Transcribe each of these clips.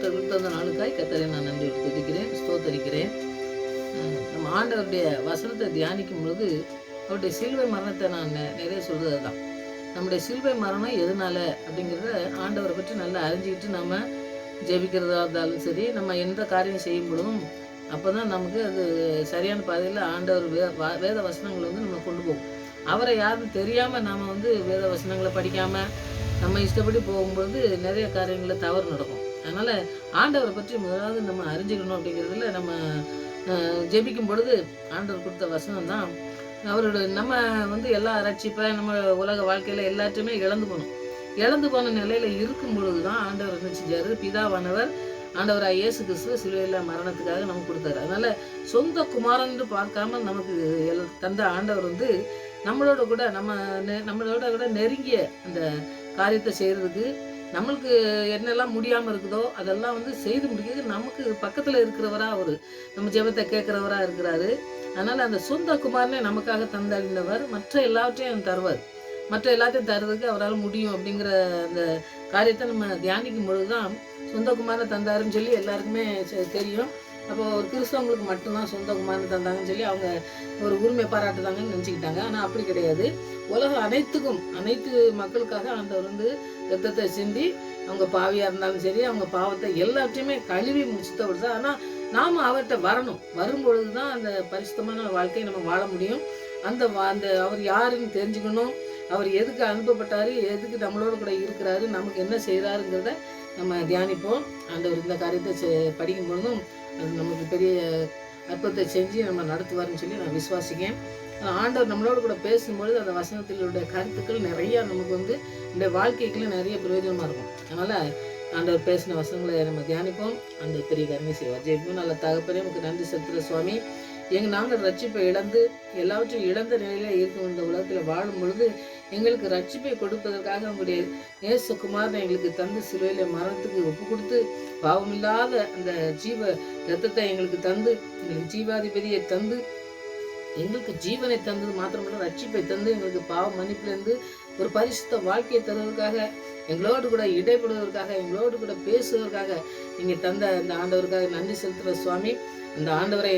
கர்த்தர் கொடுத்த நாளுக்காய் கர்த்தரை நான் நன்றி துதிக்கிறேன், ஸ்தோத்தரிக்கிறேன். நம்ம ஆண்டவருடைய வசனத்தை தியானிக்கும் பொழுது அவருடைய சிலுவை மரணத்தை நான் நிறைய சொல்கிறது தான். நம்முடைய சிலுவை மரணம் எதனால அப்படிங்கிறத ஆண்டவரை பற்றி நல்லா அறிஞ்சிக்கிட்டு நம்ம ஜெபிக்கிறதா இருந்தாலும் சரி, நம்ம எந்த காரியம் செய்யும் பொழுதும் அப்போ தான் நமக்கு அது சரியான பாதையில் ஆண்டவர் வேத வசனங்களை நம்ம கொண்டு போகும். அவரை யாரும் தெரியாமல் நாம் வேத வசனங்களை படிக்காமல் நம்ம இஷ்டப்படி போகும்பொழுது நிறைய காரியங்களில் தவறு நடக்கும். அதனால் ஆண்டவரை பற்றி முதலாவது நம்ம அறிஞ்சிக்கணும். அப்படிங்கிறதுல நம்ம ஜெபிக்கும் பொழுது ஆண்டவர் கொடுத்த வசனம் தான். அவரோட நம்ம எல்லா ரட்சிப்பை நம்ம உலக வாழ்க்கையில் எல்லாத்தையுமே இழந்து போன நிலையில் இருக்கும் பொழுது தான் ஆண்டவர் என்ன செஞ்சார், பிதாவானவர் ஆண்டவராக இயேசு கிறிஸ்துவ சிலுவையில் மரணத்துக்காக நமக்கு கொடுத்தாரு. அதனால் சொந்த குமாரன் பார்க்காம நமக்கு தந்த ஆண்டவர் நம்மளோட கூட நெருங்கிய அந்த காரியத்தை செய்கிறதுக்கு, நம்மளுக்கு என்னெல்லாம் முடியாமல் இருக்குதோ அதெல்லாம் செய்து முடிக்கிறது நமக்கு பக்கத்தில் இருக்கிறவராக அவர் நம்ம ஜெபத்தை கேட்குறவராக இருக்கிறாரு. அதனால் அந்த சொந்த குமாரனே நமக்காக தந்தறிந்தவர் மற்ற எல்லாவற்றையும் தருவார். மற்ற எல்லாத்தையும் தருவதற்கு அவரால் முடியும் அப்படிங்கிற அந்த காரியத்தை நம்ம தியானிக்கும் பொழுது தான் சொந்த குமாரனை தந்தாருன்னு சொல்லி எல்லாருக்குமே தெரியும். அப்போ ஒரு கிறிஸ்தவங்களுக்கு மட்டும்தான் சொந்த குமாரனை தந்தாங்கன்னு சொல்லி அவங்க ஒரு உரிமை பாராட்டுதாங்கன்னு நினச்சிக்கிட்டாங்க. ஆனால் அப்படி கிடையாது. உலகம் அனைத்து மக்களுக்காக ஆண்டவர் ரத்தத்தை சிந்தி அவங்க பாவியாக இருந்தாலும் சரி, அவங்க பாவத்தை எல்லாத்தையுமே கழுவி முடிச்சுத்தவர் தான். ஆனால் நாம் அவர்கிட்ட வரும்பொழுது தான் அந்த பரிசுத்தமான வாழ்க்கையை நம்ம வாழ முடியும். அந்த அவர் யாருன்னு தெரிஞ்சுக்கணும், அவர் எதுக்கு அனுப்பப்பட்டார், எதுக்கு நம்மளோட கூட இருக்கிறாரு, நமக்கு என்ன செய்கிறாருங்கிறத நம்ம தியானிப்போம். ஆண்டவர் இந்த காரியத்தை படிக்கும் பொழுதும் அது நமக்கு பெரிய அற்புதத்தை செஞ்சு நம்ம நடத்துவார்னு சொல்லி நான் விசுவாசிக்கேன். ஆண்டவர் நம்மளோட கூட பேசும்பொழுது அந்த வசனத்தினுடைய கருத்துக்கள் நிறையா நமக்கு இந்த வாழ்க்கைக்குள்ள நிறைய பிரயோஜனமாக இருக்கும். அதனால் ஆண்டவர் பேசின வசனங்களை நம்ம தியானிப்போம். அந்த பெரிய கருணை செய்வார். ஜெயிப்போம். நல்ல தகப்பனே நமக்கு நன்றி செலுத்துகிற சுவாமி. நாங்கள் ரட்சிப்பை எல்லாவற்றையும் இழந்த நிலையில் இருக்கும் இந்த உலகத்தில் வாழும் பொழுது எங்களுக்கு ரட்சிப்பை கொடுப்பதற்காக உங்களுடைய இயேசு குமாரனை எங்களுக்கு தந்து சிலுவையில் மரணத்துக்கு ஒப்பு கொடுத்து பாவமில்லாத அந்த ஜீவ ரத்தத்தை எங்களுக்கு தந்து, எங்களுக்கு ஜீவாதிபதியை தந்து, எங்களுக்கு ஜீவனை தந்தது மாத்திரமல்ல ரட்சிப்பை தந்து எங்களுக்கு பாவ மன்னிப்பிலிருந்து ஒரு பரிசுத்த வாழ்க்கையை தருவதற்காக, எங்களோடு கூட இடைப்படுவதற்காக, எங்களோடு கூட பேசுவதற்காக நீங்கள் தந்த அந்த ஆண்டவருக்காக நன்றி செலுத்துகிற சுவாமி. அந்த ஆண்டவரை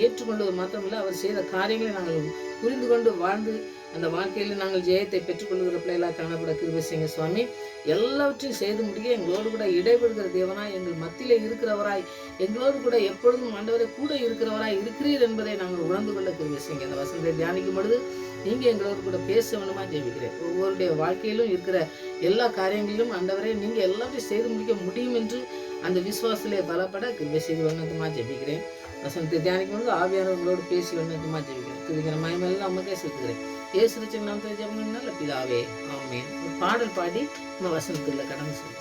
ஏற்றுக்கொண்டது மாத்திரமல்ல, அவர் செய்த காரியங்களை நாங்கள் புரிந்து கொண்டு வாழ்ந்து அந்த வாழ்க்கையில் நாங்கள் ஜெயத்தை பெற்றுக்கொள்கிற பிள்ளைகளாக காணப்பட கிருபை செய்யுங்க சுவாமி. எல்லாவற்றையும் செய்து முடிய எங்களோடு கூட இடைபடுகிற தேவனாய், எங்கள் மத்தியில் இருக்கிறவராய், எங்களோடு கூட எப்பொழுதும் ஆண்டவரை கூட இருக்கிறவராய் இருக்கிறீர் என்பதை நாங்கள் உணர்ந்து கொள்ள கிருபை செய்யுங்க. அந்த வசனத்தை தியானிக்கும் பொழுது நீங்கள் எங்களோடு கூட பேச வேணுமா ஜெபிக்கிறேன். ஒவ்வொருடைய வாழ்க்கையிலும் இருக்கிற எல்லா காரியங்களிலும் ஆண்டவரை நீங்கள் எல்லாத்தையும் செய்து முடிக்க முடியும் என்று அந்த விசுவாசத்திலே பலப்பட கிருபை செய்து வண்ணத்துமா ஜெபிக்கிறேன். வசனத்தை தியானிக்கும் பொழுது ஆவியானவர்களோடு பேசி வண்ணத்துமா ஜெபிக்கிறேன். துதிக்கிற மயமெல்லாம் நமக்கே செலுத்துகிறேன். இயேசு ரட்சகர் நாமத்தில் ஜெபம் நல்ல பிதாவே, ஆமென். ஒரு பாடல் பாடி நம்ம வசனத்துக்குள்ள கடந்து சொல்லுவோம்.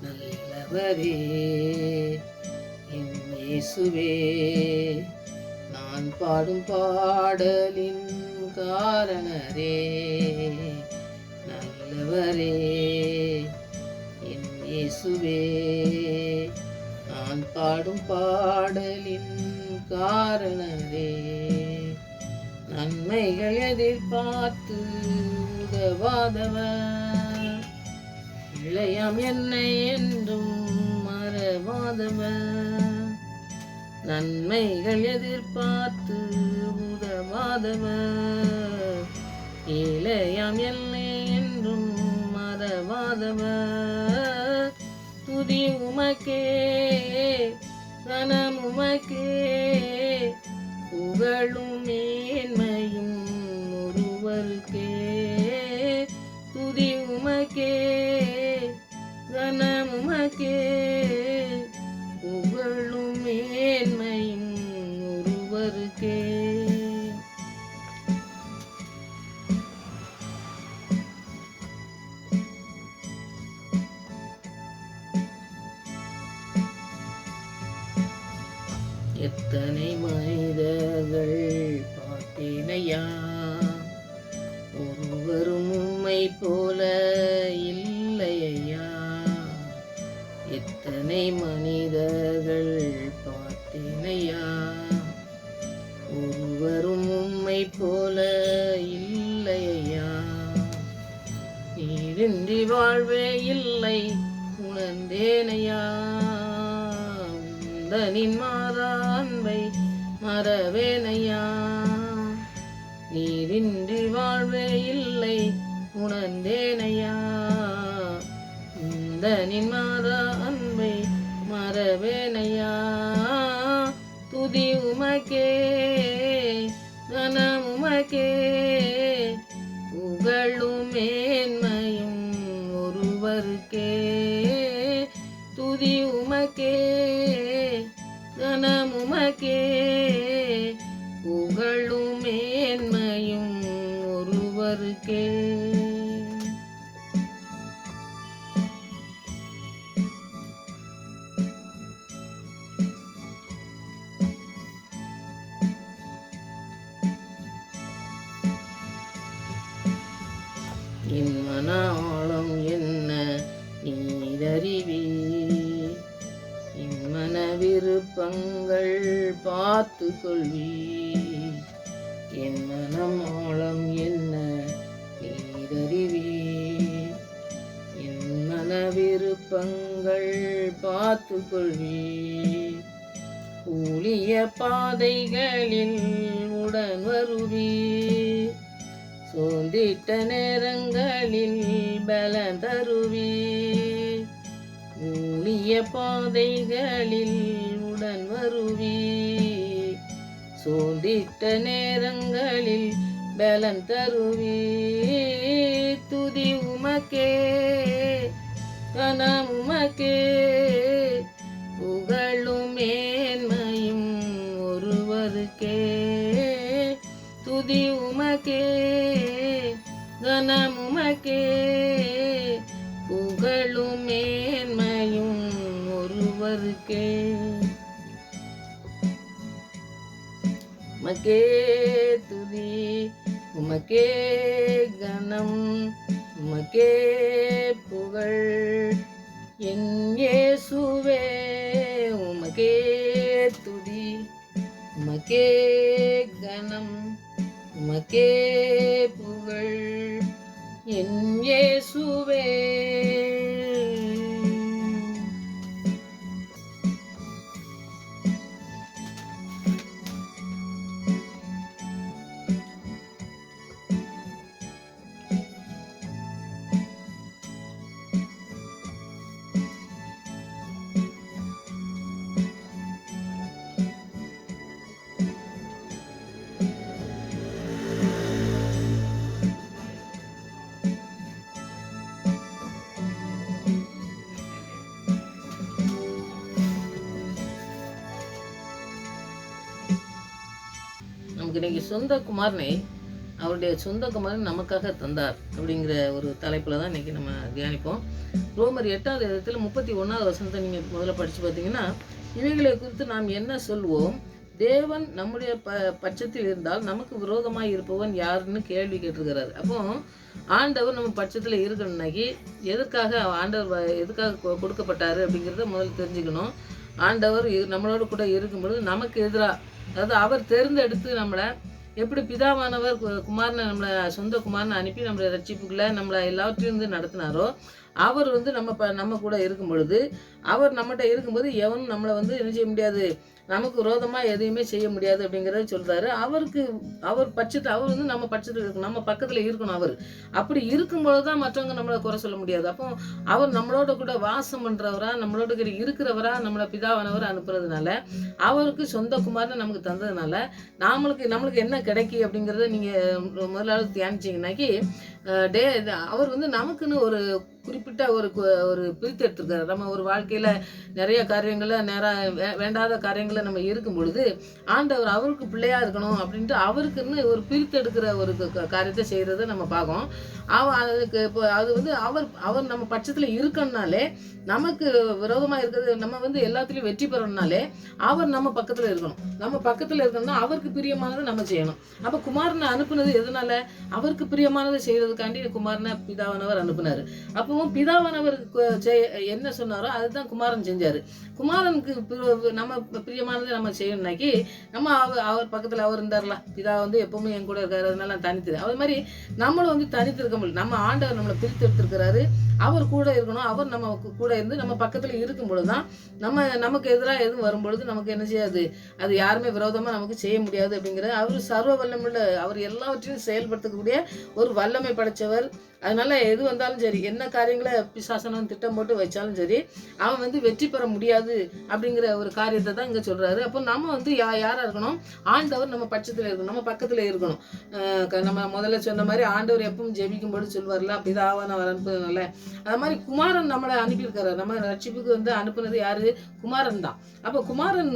நல்லவரே என் இயேசுவே, நான் பாடும் பாடலின் காரணரே. நல்லவரே என் இயேசுவே, நான் பாடும் பாடலின் காரணரே. நன்மைகள் எதிர்பார்த்து உதவாதவர், இளையாம் என்னை என்றும் மறவாதவர். நன்மைகள் எதிர்பார்த்து உதவாதவர், இளையாம் என்னை என்றும் மறவாதவர். துதி உமக்கே கனம் உமக்கே, புகழும் மேன்மையும் ஒருவருக்கே. துதி உமக்கே கனம் உமக்கே, புகழும் மேன்மையும் ஒருவருக்கே. எத்தனை மனிதர்கள் பார்த்தேனையா, ஒருவரும் உம்மை போல இல்லையா. எத்தனை மனிதர்கள் பார்த்தேனையா, ஒருவரும் உம்மை போல இல்லையா. நீரின்றி வாழ்வே இல்லை உணர்ந்தேனையா, உந்தனின் மாறா அன்பை மறவேனையா. நீரின்றி வாழ்வே இல்லை உணர்ந்தேனையா, உந்தனின் மாறா அன்பை மறவேனையா. துதி உமக்கே கனம் உமக்கே, புகழும் மேன்மையும் ஒருவருக்கே. துதி உமக்கே கனம் உமக்கே, புகழும் மேன்மையும் ஒருவருக்கே. என் மன ஆழம் என்ன நீரறிவி, என் மன விருப்பங்கள் பார்த்து கொள்வி. என் மனம் ஆழம் என்ன நீரறிவி, என் மன விருப்பங்கள் பார்த்து கொள்வி. ஊழிய பாதைகளில் உடன் வருவி, சோர்ந்திட்ட நேரங்களில் பலன் தருவி. ஊழிய பாதைகளில் உடன் வருவி, சோர்ந்திட்ட நேரங்களில் பலன் தருவி. துதி உமக்கே கனம் உமக்கே, புகழும் மேன்மையும் ஒருவருக்கே. துதி உமக்கே கனம் உமக்கே, புகழும் மேன்மையும் ஒருவருக்கே. உமக்கே துதி உமக்கே கனம் உமக்கே புகழ் என் இயேசுவே. உமக்கே துதி உமக்கே கனம் உமக்கே புகழ் என் இயேசுவே. நமக்கு இன்னைக்கு சொந்த குமாரனை அவருடைய சொந்த குமாரன் நமக்காக தந்தார் அப்படிங்கிற ஒரு தலைப்பில் தான் இன்றைக்கி நம்ம தியானிப்போம். ரோமர் 8வது இடத்துல 31வது வசனத்தை நீங்கள் முதல்ல படித்து பார்த்தீங்கன்னா, இவைகளை குறித்து நாம் என்ன சொல்வோம், தேவன் நம்முடைய பட்சத்தில் இருந்தால் நமக்கு விரோதமாக இருப்பவன் யாருன்னு கேள்வி கேட்டிருக்கிறாரு. அப்போ ஆண்டவர் நம்ம பட்சத்தில் இருக்கணும்னாக்கி எதுக்காக ஆண்டவர் எதுக்காக கொடுக்கப்பட்டாரு அப்படிங்கிறத முதல்ல தெரிஞ்சுக்கணும். ஆண்டவர் நம்மளோட கூட இருக்கும்பொழுது நமக்கு எதிராக, அதாவது அவர் தேர்ந்தெடுத்து நம்மளை எப்படி பிதாவானவர் குமாரனை நம்மளை சொந்த குமாரனை அனுப்பி நம்மளை ரட்சிப்புக்குள்ள நம்மளை எல்லாவற்றையும் வந்து நடத்தினாரோ, அவர் வந்து நம்ம கூட இருக்கும் பொழுது, அவர் நம்மகிட்ட இருக்கும்போது எவனும் நம்மளை வந்து என்ன செய்ய முடியாது, நமக்கு விரோதமாக எதையுமே செய்ய முடியாது அப்படிங்கிறத சொல்கிறாரு. அவர் வந்து நம்ம பட்சத்தில் இருக்கணும், நம்ம பக்கத்தில் இருக்கணும். அவர் அப்படி இருக்கும்போது தான் மற்றவங்க நம்மளை குறை சொல்ல முடியாது. அப்போ அவர் நம்மளோட கூட வாசம் பண்ணுறவரா, நம்மளோட கூட இருக்கிறவரா நம்மளை பிதாவானவர் அனுப்புறதுனால, அவருக்கு சொந்த குமாரனை நமக்கு தந்ததுனால நம்மளுக்கு என்ன கிடைக்கி அப்படிங்கிறத நீங்கள் முதலாவது தியானிச்சிங்கனாக்கி, அவர் வந்து நமக்குன்னு ஒரு குறிப்பிட்ட ஒரு பிரித்து எடுத்துருக்காரு. நம்ம ஒரு வாழ்க்கையில் நிறைய காரியங்களை வேண்டாத காரியங்களை நம்ம இருக்கும் பொழுது ஆண்டவர் அவருக்கு பிள்ளையா இருக்கணும் அப்படின்ட்டு அவருக்குன்னு ஒரு பிரித்து எடுக்கிற ஒரு காரியத்தை செய்கிறத நம்ம பார்க்கோம். அதுக்கு இப்போ அது வந்து அவர் நம்ம பட்சத்தில் இருக்கணும்னாலே, நமக்கு விரோதமாக இருக்கிறது நம்ம வந்து எல்லாத்துலேயும் வெற்றி பெறணும்னாலே அவர் நம்ம பக்கத்தில் இருக்கணும். நம்ம பக்கத்தில் இருக்கணும்னா அவருக்கு பிரியமானதை நம்ம செய்யணும். அப்போ குமாரனை அனுப்புனது எதனால? அவருக்கு பிரியமானதை செய்கிறதுக்காண்டி குமாரனை பிதாவானவர் அனுப்புனார். அப்பவும் பிதாவானவர் என்ன சொன்னாரோ அதுதான் குமாரன் செஞ்சார். குமாரனுக்கு நம்ம பிரியமானதை நம்ம செய்யணும்னாக்கி நம்ம அவர் பக்கத்தில் அவர் இருந்தார்ல, பிதா வந்து எப்பவுமே என் கூட இருக்காரு, அதனால நான் தனித்து. அது மாதிரி நம்மளும் வந்து தனித்து இருக்க முடியல. நம்ம ஆண்டவர் நம்மளை பிரித்து எடுத்திருக்கிறாரு, அவர் கூட இருக்கணும். அவர் நம்ம கூட இருந்து நம்ம பக்கத்தில் இருக்கும் பொழுது தான் நமக்கு எதிராக எதுவும் வரும்பொழுது நமக்கு என்ன செய்யாது, அது யாருமே விரோதமாக நமக்கு செய்ய முடியாது அப்படிங்கிற அவர் சர்வ வல்லமுள்ள, அவர் எல்லாவற்றையும் செயல்படுத்தக்கூடிய ஒரு வல்லமை படைத்தவர். அதனால எது வந்தாலும் சரி, என்ன காரியங்களை பிசாசனம் திட்டம் போட்டு வச்சாலும் சரி, அவன் வந்து வெற்றி பெற முடியாது அப்படிங்கிற ஒரு காரியத்தை தான் இங்கே சொல்கிறாரு. அப்போ நம்ம வந்து யாராக இருக்கணும், ஆண்டவர் நம்ம பட்சத்தில் இருக்கணும், நம்ம பக்கத்தில் இருக்கணும். நம்ம முதல்ல சொன்ன மாதிரி ஆண்டவர் எப்பவும் ஜெபிக்கும்போது சொல்வார்ல, பிதாவானவர் அனுப்புறதுனால, அது மாதிரி குமாரன் நம்மளை அனுப்பியிருக்காரு. நம்ம ரட்சிப்புக்கு வந்து அனுப்புனது யாரு? குமாரன் தான். அப்போ குமாரன்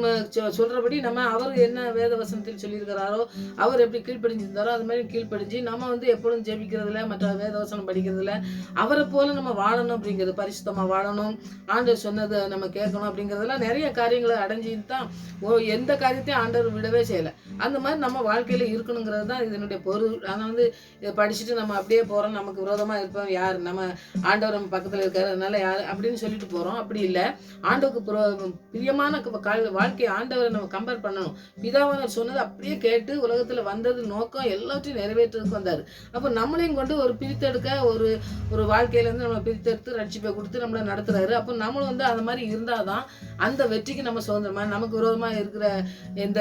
சொல்றபடி நம்ம அவர் என்ன வேத வசனத்தில் சொல்லியிருக்கிறாரோ, அவர் எப்படி கீழ்ப்படிஞ்சிருந்தாரோ அது மாதிரி கீழ்ப்படிஞ்சு நம்ம வந்து எப்பொழுதும் ஜெபிக்கிறதுல, மற்ற வேத வசனம் படிக்கிறதுல அவரை போல நம்ம வாழணும் அப்படிங்கிறது, பரிசுத்தமா வாழணும், ஆண்டவர் சொன்னதை நம்ம கேட்கணும் அப்படிங்கிறதெல்லாம் நிறைய காரியங்களை அடைஞ்சிட்டு தான் எந்த காரியத்தையும் ஆண்டவர் விடவே செய்யலை. அந்த மாதிரி நம்ம வாழ்க்கையில இருக்கணுங்கிறது தான் இதனுடைய பொருள். ஆனால் வந்து இதை படிச்சுட்டு நம்ம அப்படியே போறோம், நமக்கு விரோதமா இருப்போம், யார் நம்ம ஆண்டவர் நம்ம பக்கத்தில் இருக்காரு அதனால யார் அப்படின்னு சொல்லிட்டு போறோம். அப்படி இல்லை. ஆண்டவருக்கு பிரியமான வாழ்க்கையை ஆண்டவரை நம்ம கம்பேர் பண்ணணும். பிதாவானவர் சொன்னது அப்படியே கேட்டு உலகத்துல வந்தது நோக்கம் எல்லாத்தையும் நிறைவேற்றுறதுக்கு வந்தாரு. அப்போ நம்மளையும் கொண்டு ஒரு பிரித்தெடுக்க ஒரு வாழ்க்கையிலேருந்து நம்மளை பிரித்தெடுத்து ரட்சிப்பை கொடுத்து நம்மளை நடத்துறாரு. அப்போ நம்மளும் வந்து அந்த மாதிரி இருந்தாதான் அந்த வெற்றிக்கு நம்ம சுதந்திரமா, நமக்கு விரோதமாக இருக்கிற எந்த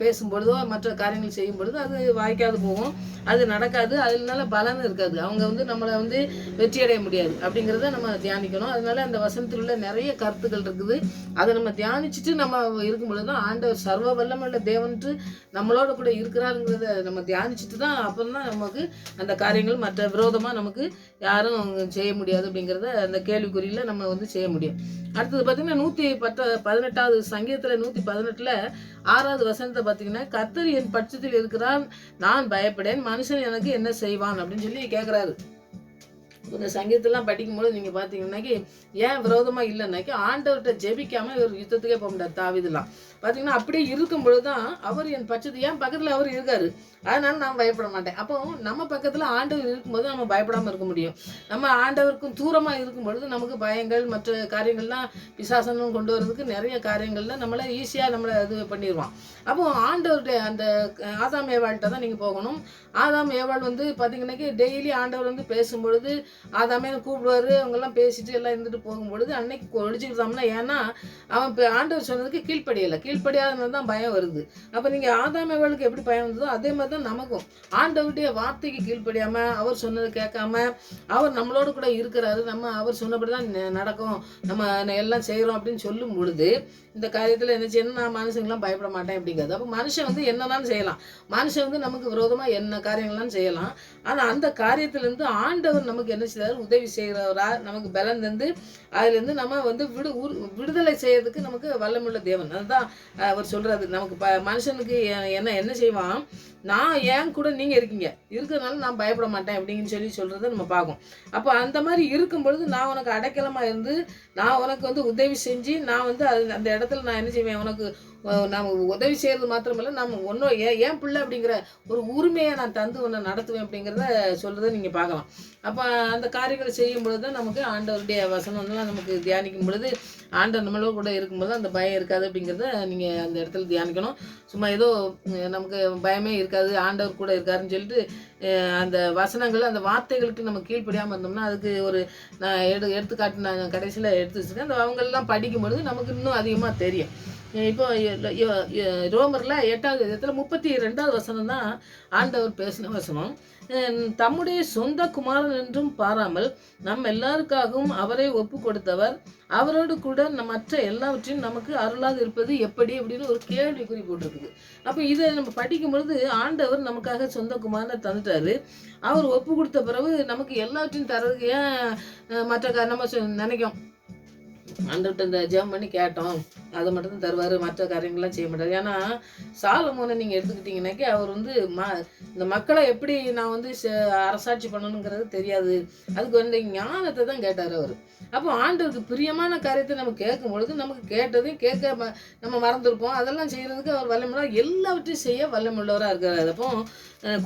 பேசும்பொழுதோ மற்ற காரியங்கள் செய்யும் பொழுது அது வாய்க்காது போகும், அது நடக்காது, அதனால பலன் இருக்காது, அவங்க வந்து நம்மளை வந்து வெற்றி அடைய முடியாது அப்படிங்கிறத நம்ம தியானிக்கணும். அதனால அந்த வசனத்தில் உள்ள நிறைய கருத்துக்கள் இருக்குது. அதை நம்ம தியானிச்சுட்டு நம்ம இருக்கும் பொழுது தான் ஆண்டவர் சர்வ வல்லமுள்ள தேவன்ட்டு நம்மளோட கூட இருக்கிறாருங்கிறத நம்ம தியானிச்சுட்டு தான் அப்புறம் தான் நமக்கு அந்த காரியங்கள் மற்ற விரோதமாக நமக்கு யாரும் செய்ய முடியாது அப்படிங்கிறத அந்த கேள்விக்குறியில் நம்ம வந்து செய்ய முடியும். அடுத்தது பார்த்தீங்கன்னா 118வது சங்கீதத்தில் 118ல் 6வது வசனத்தை பார்த்தீங்கன்னா, கர்த்தர் என் பட்சத்தில் இருக்கிறான், நான் பயப்படேன், மனுஷன் எனக்கு என்ன செய்வான் அப்படின்னு சொல்லி கேட்குறாரு. இந்த சங்கீதத்தெல்லாம் படிக்கும்போது நீங்கள் பார்த்தீங்கன்னாக்கி ஏன் விரோதமாக இல்லைன்னாக்கி ஆண்டவர்கிட்ட ஜெபிக்காமல் இவர் யுத்தத்துக்கே போக முடியாது. தாவீதுலாம் பார்த்தீங்கன்னா அப்படியே இருக்கும் பொழுது தான் அவர் என் பட்சத்து, ஏன் பக்கத்தில் அவர் இருக்காரு, அதனால நான் பயப்பட மாட்டேன். அப்போ நம்ம பக்கத்தில் ஆண்டவர் இருக்கும்போது நம்ம பயப்படாமல் இருக்க முடியும். நம்ம ஆண்டவருக்கும் தூரமாக இருக்கும் பொழுது நமக்கு பயங்கள் மற்ற காரியங்கள்லாம் பிசாசனம் கொண்டு வரதுக்கு நிறைய காரியங்கள்லாம் நம்மளை ஈஸியாக நம்மளை இது பண்ணிடுவான். அப்போ ஆண்டவருடைய அந்த ஆதாம் ஏவாள்கிட்ட தான் நீங்கள் போகணும். ஆதாம் ஏவாள் வந்து பார்த்தீங்கன்னாக்கி டெய்லி ஆண்டவர் வந்து பேசும்பொழுது ஆதாமே கூப்பிடுவார், அவங்கெல்லாம் பேசிட்டு எல்லாம் இருந்துட்டு போகும்பொழுது அன்னைக்கு ஒழிச்சுக்கிட்டோம்னா, ஏன்னா அவன் இப்போ ஆண்டவர் சொன்னதுக்கு கீழ்ப்படியாதனால தான் பயம் வருது. அப்போ நீங்கள் ஆதாம் ஏவாளுக்கு எப்படி பயம் வந்ததோ அதே மாதிரி தான் நமக்கும் ஆண்டவருடைய வார்த்தைக்கு கீழ்ப்படியாமல் அவர் சொன்னதை கேட்காம அவர் நம்மளோட கூட இருக்கிறாரு, நம்ம அவர் சொன்னபடி தான் நடக்கும், நம்ம எல்லாம் செய்கிறோம் அப்படின்னு சொல்லும் பொழுது இந்த காரியத்தில் என்ன செய்யணும், நான் மனுஷங்களாம் பயப்பட மாட்டேன் அப்படிங்கிறது. அப்போ மனுஷன் வந்து என்னன்னாலும் செய்யலாம், மனுஷன் வந்து நமக்கு விரோதமாக என்ன காரியங்கள்லாம் செய்யலாம். ஆனால் அந்த காரியத்திலேருந்து ஆண்டவர் நமக்கு என்ன செய்கிறார், உதவி செய்கிறவரா, நமக்கு பலன் தந்து அதுலேருந்து நம்ம வந்து விடுதலை செய்யறதுக்கு நமக்கு வல்லமுள்ள தேவன். அதுதான் அவர் சொல்கிறாரு. நமக்கு மனுஷனுக்கு என்ன செய்வான், நான் ஏன் கூட நீங்கள் இருக்கிறதுனால நான் பயப்பட மாட்டேன் அப்படின்னு சொல்கிறத நம்ம பார்க்கும். அப்போ அந்த மாதிரி இருக்கும் பொழுது நான் உனக்கு அடைக்கலமாக இருந்து நான் உனக்கு வந்து உதவி செஞ்சு நான் வந்து அந்த இடத்துல நான் என்ன செய்வேன், உனக்கு நாம் உதவி செய்கிறது மாத்திரமல்ல, நம்ம ஒன்றும் ஏன் பிள்ளை அப்படிங்கிற ஒரு உரிமையை நான் தந்து ஒன்று நடத்துவேன் அப்படிங்கிறத சொல்கிறத நீங்கள் பார்க்கலாம். அப்போ அந்த காரியங்களை செய்யும் பொழுது தான் நமக்கு ஆண்டவருடைய வசனம்லாம் நமக்கு தியானிக்கும் பொழுது ஆண்டவர் நம்மளோட கூட இருக்கும்போது அந்த பயம் இருக்காது அப்படிங்கிறத நீங்கள் அந்த இடத்துல தியானிக்கணும். சும்மா ஏதோ நமக்கு பயமே இருக்காது, ஆண்டவர் கூட இருக்காருன்னு சொல்லிட்டு அந்த வசனங்கள் அந்த வார்த்தைகளுக்கு நம்ம கீழ்ப்படியாமல் இருந்தோம்னா அதுக்கு ஒரு நான் எடுத்துக்காட்டு நான் கடைசியில் எடுத்து வச்சுருக்கேன். அந்த அவங்களெலாம் படிக்கும்பொழுது நமக்கு இன்னும் அதிகமாக தெரியும். இப்போ ரோமரில் 8வது அதிகாரத்தில் 32வது வசனம் தான் ஆண்டவர் பேசின வசனம். தம்முடைய சொந்த குமாரன் என்றும் பாராமல் நம் எல்லாருக்காகவும் அவரை ஒப்பு கொடுத்தவர் அவரோடு கூட மற்ற எல்லாவற்றையும் நமக்கு அருளாக இருப்பது எப்படி அப்படின்னு ஒரு கேள்விக்குறி போட்டிருக்குது. அப்போ இதை நம்ம படிக்கும் பொழுது ஆண்டவர் நமக்காக சொந்த குமாரனை தந்துட்டாரு. அவர் ஒப்பு கொடுத்த பிறகு நமக்கு எல்லாவற்றையும் தரதுக்கு ஏன் மற்ற நம்ம நினைக்கும் ஆண்டவர்கிட்ட இந்த ஜெபம் பண்ணி கேட்டோம் அதை மட்டும்தான் தருவார், மற்ற காரியங்கள்லாம் செய்ய மாட்டார். ஏன்னா சாலமோனை நீங்கள் எடுத்துக்கிட்டிங்கனாக்கி அவர் வந்து இந்த மக்களை எப்படி நான் வந்து அரசாட்சி பண்ணணுங்கிறது தெரியாது, அதுக்கு வந்து ஞானத்தை தான் கேட்டார் அவர். அப்போ ஆண்டவருக்கு பிரியமான காரியத்தை நம்ம கேட்கும் பொழுது நமக்கு கேட்டதையும் கேட்க நம்ம மறந்துருப்போம். அதெல்லாம் செய்கிறதுக்கு அவர் வல்லமுள்ளவர், எல்லாவற்றையும் செய்ய வல்லமுள்ளவராக இருக்கிறார். அப்போ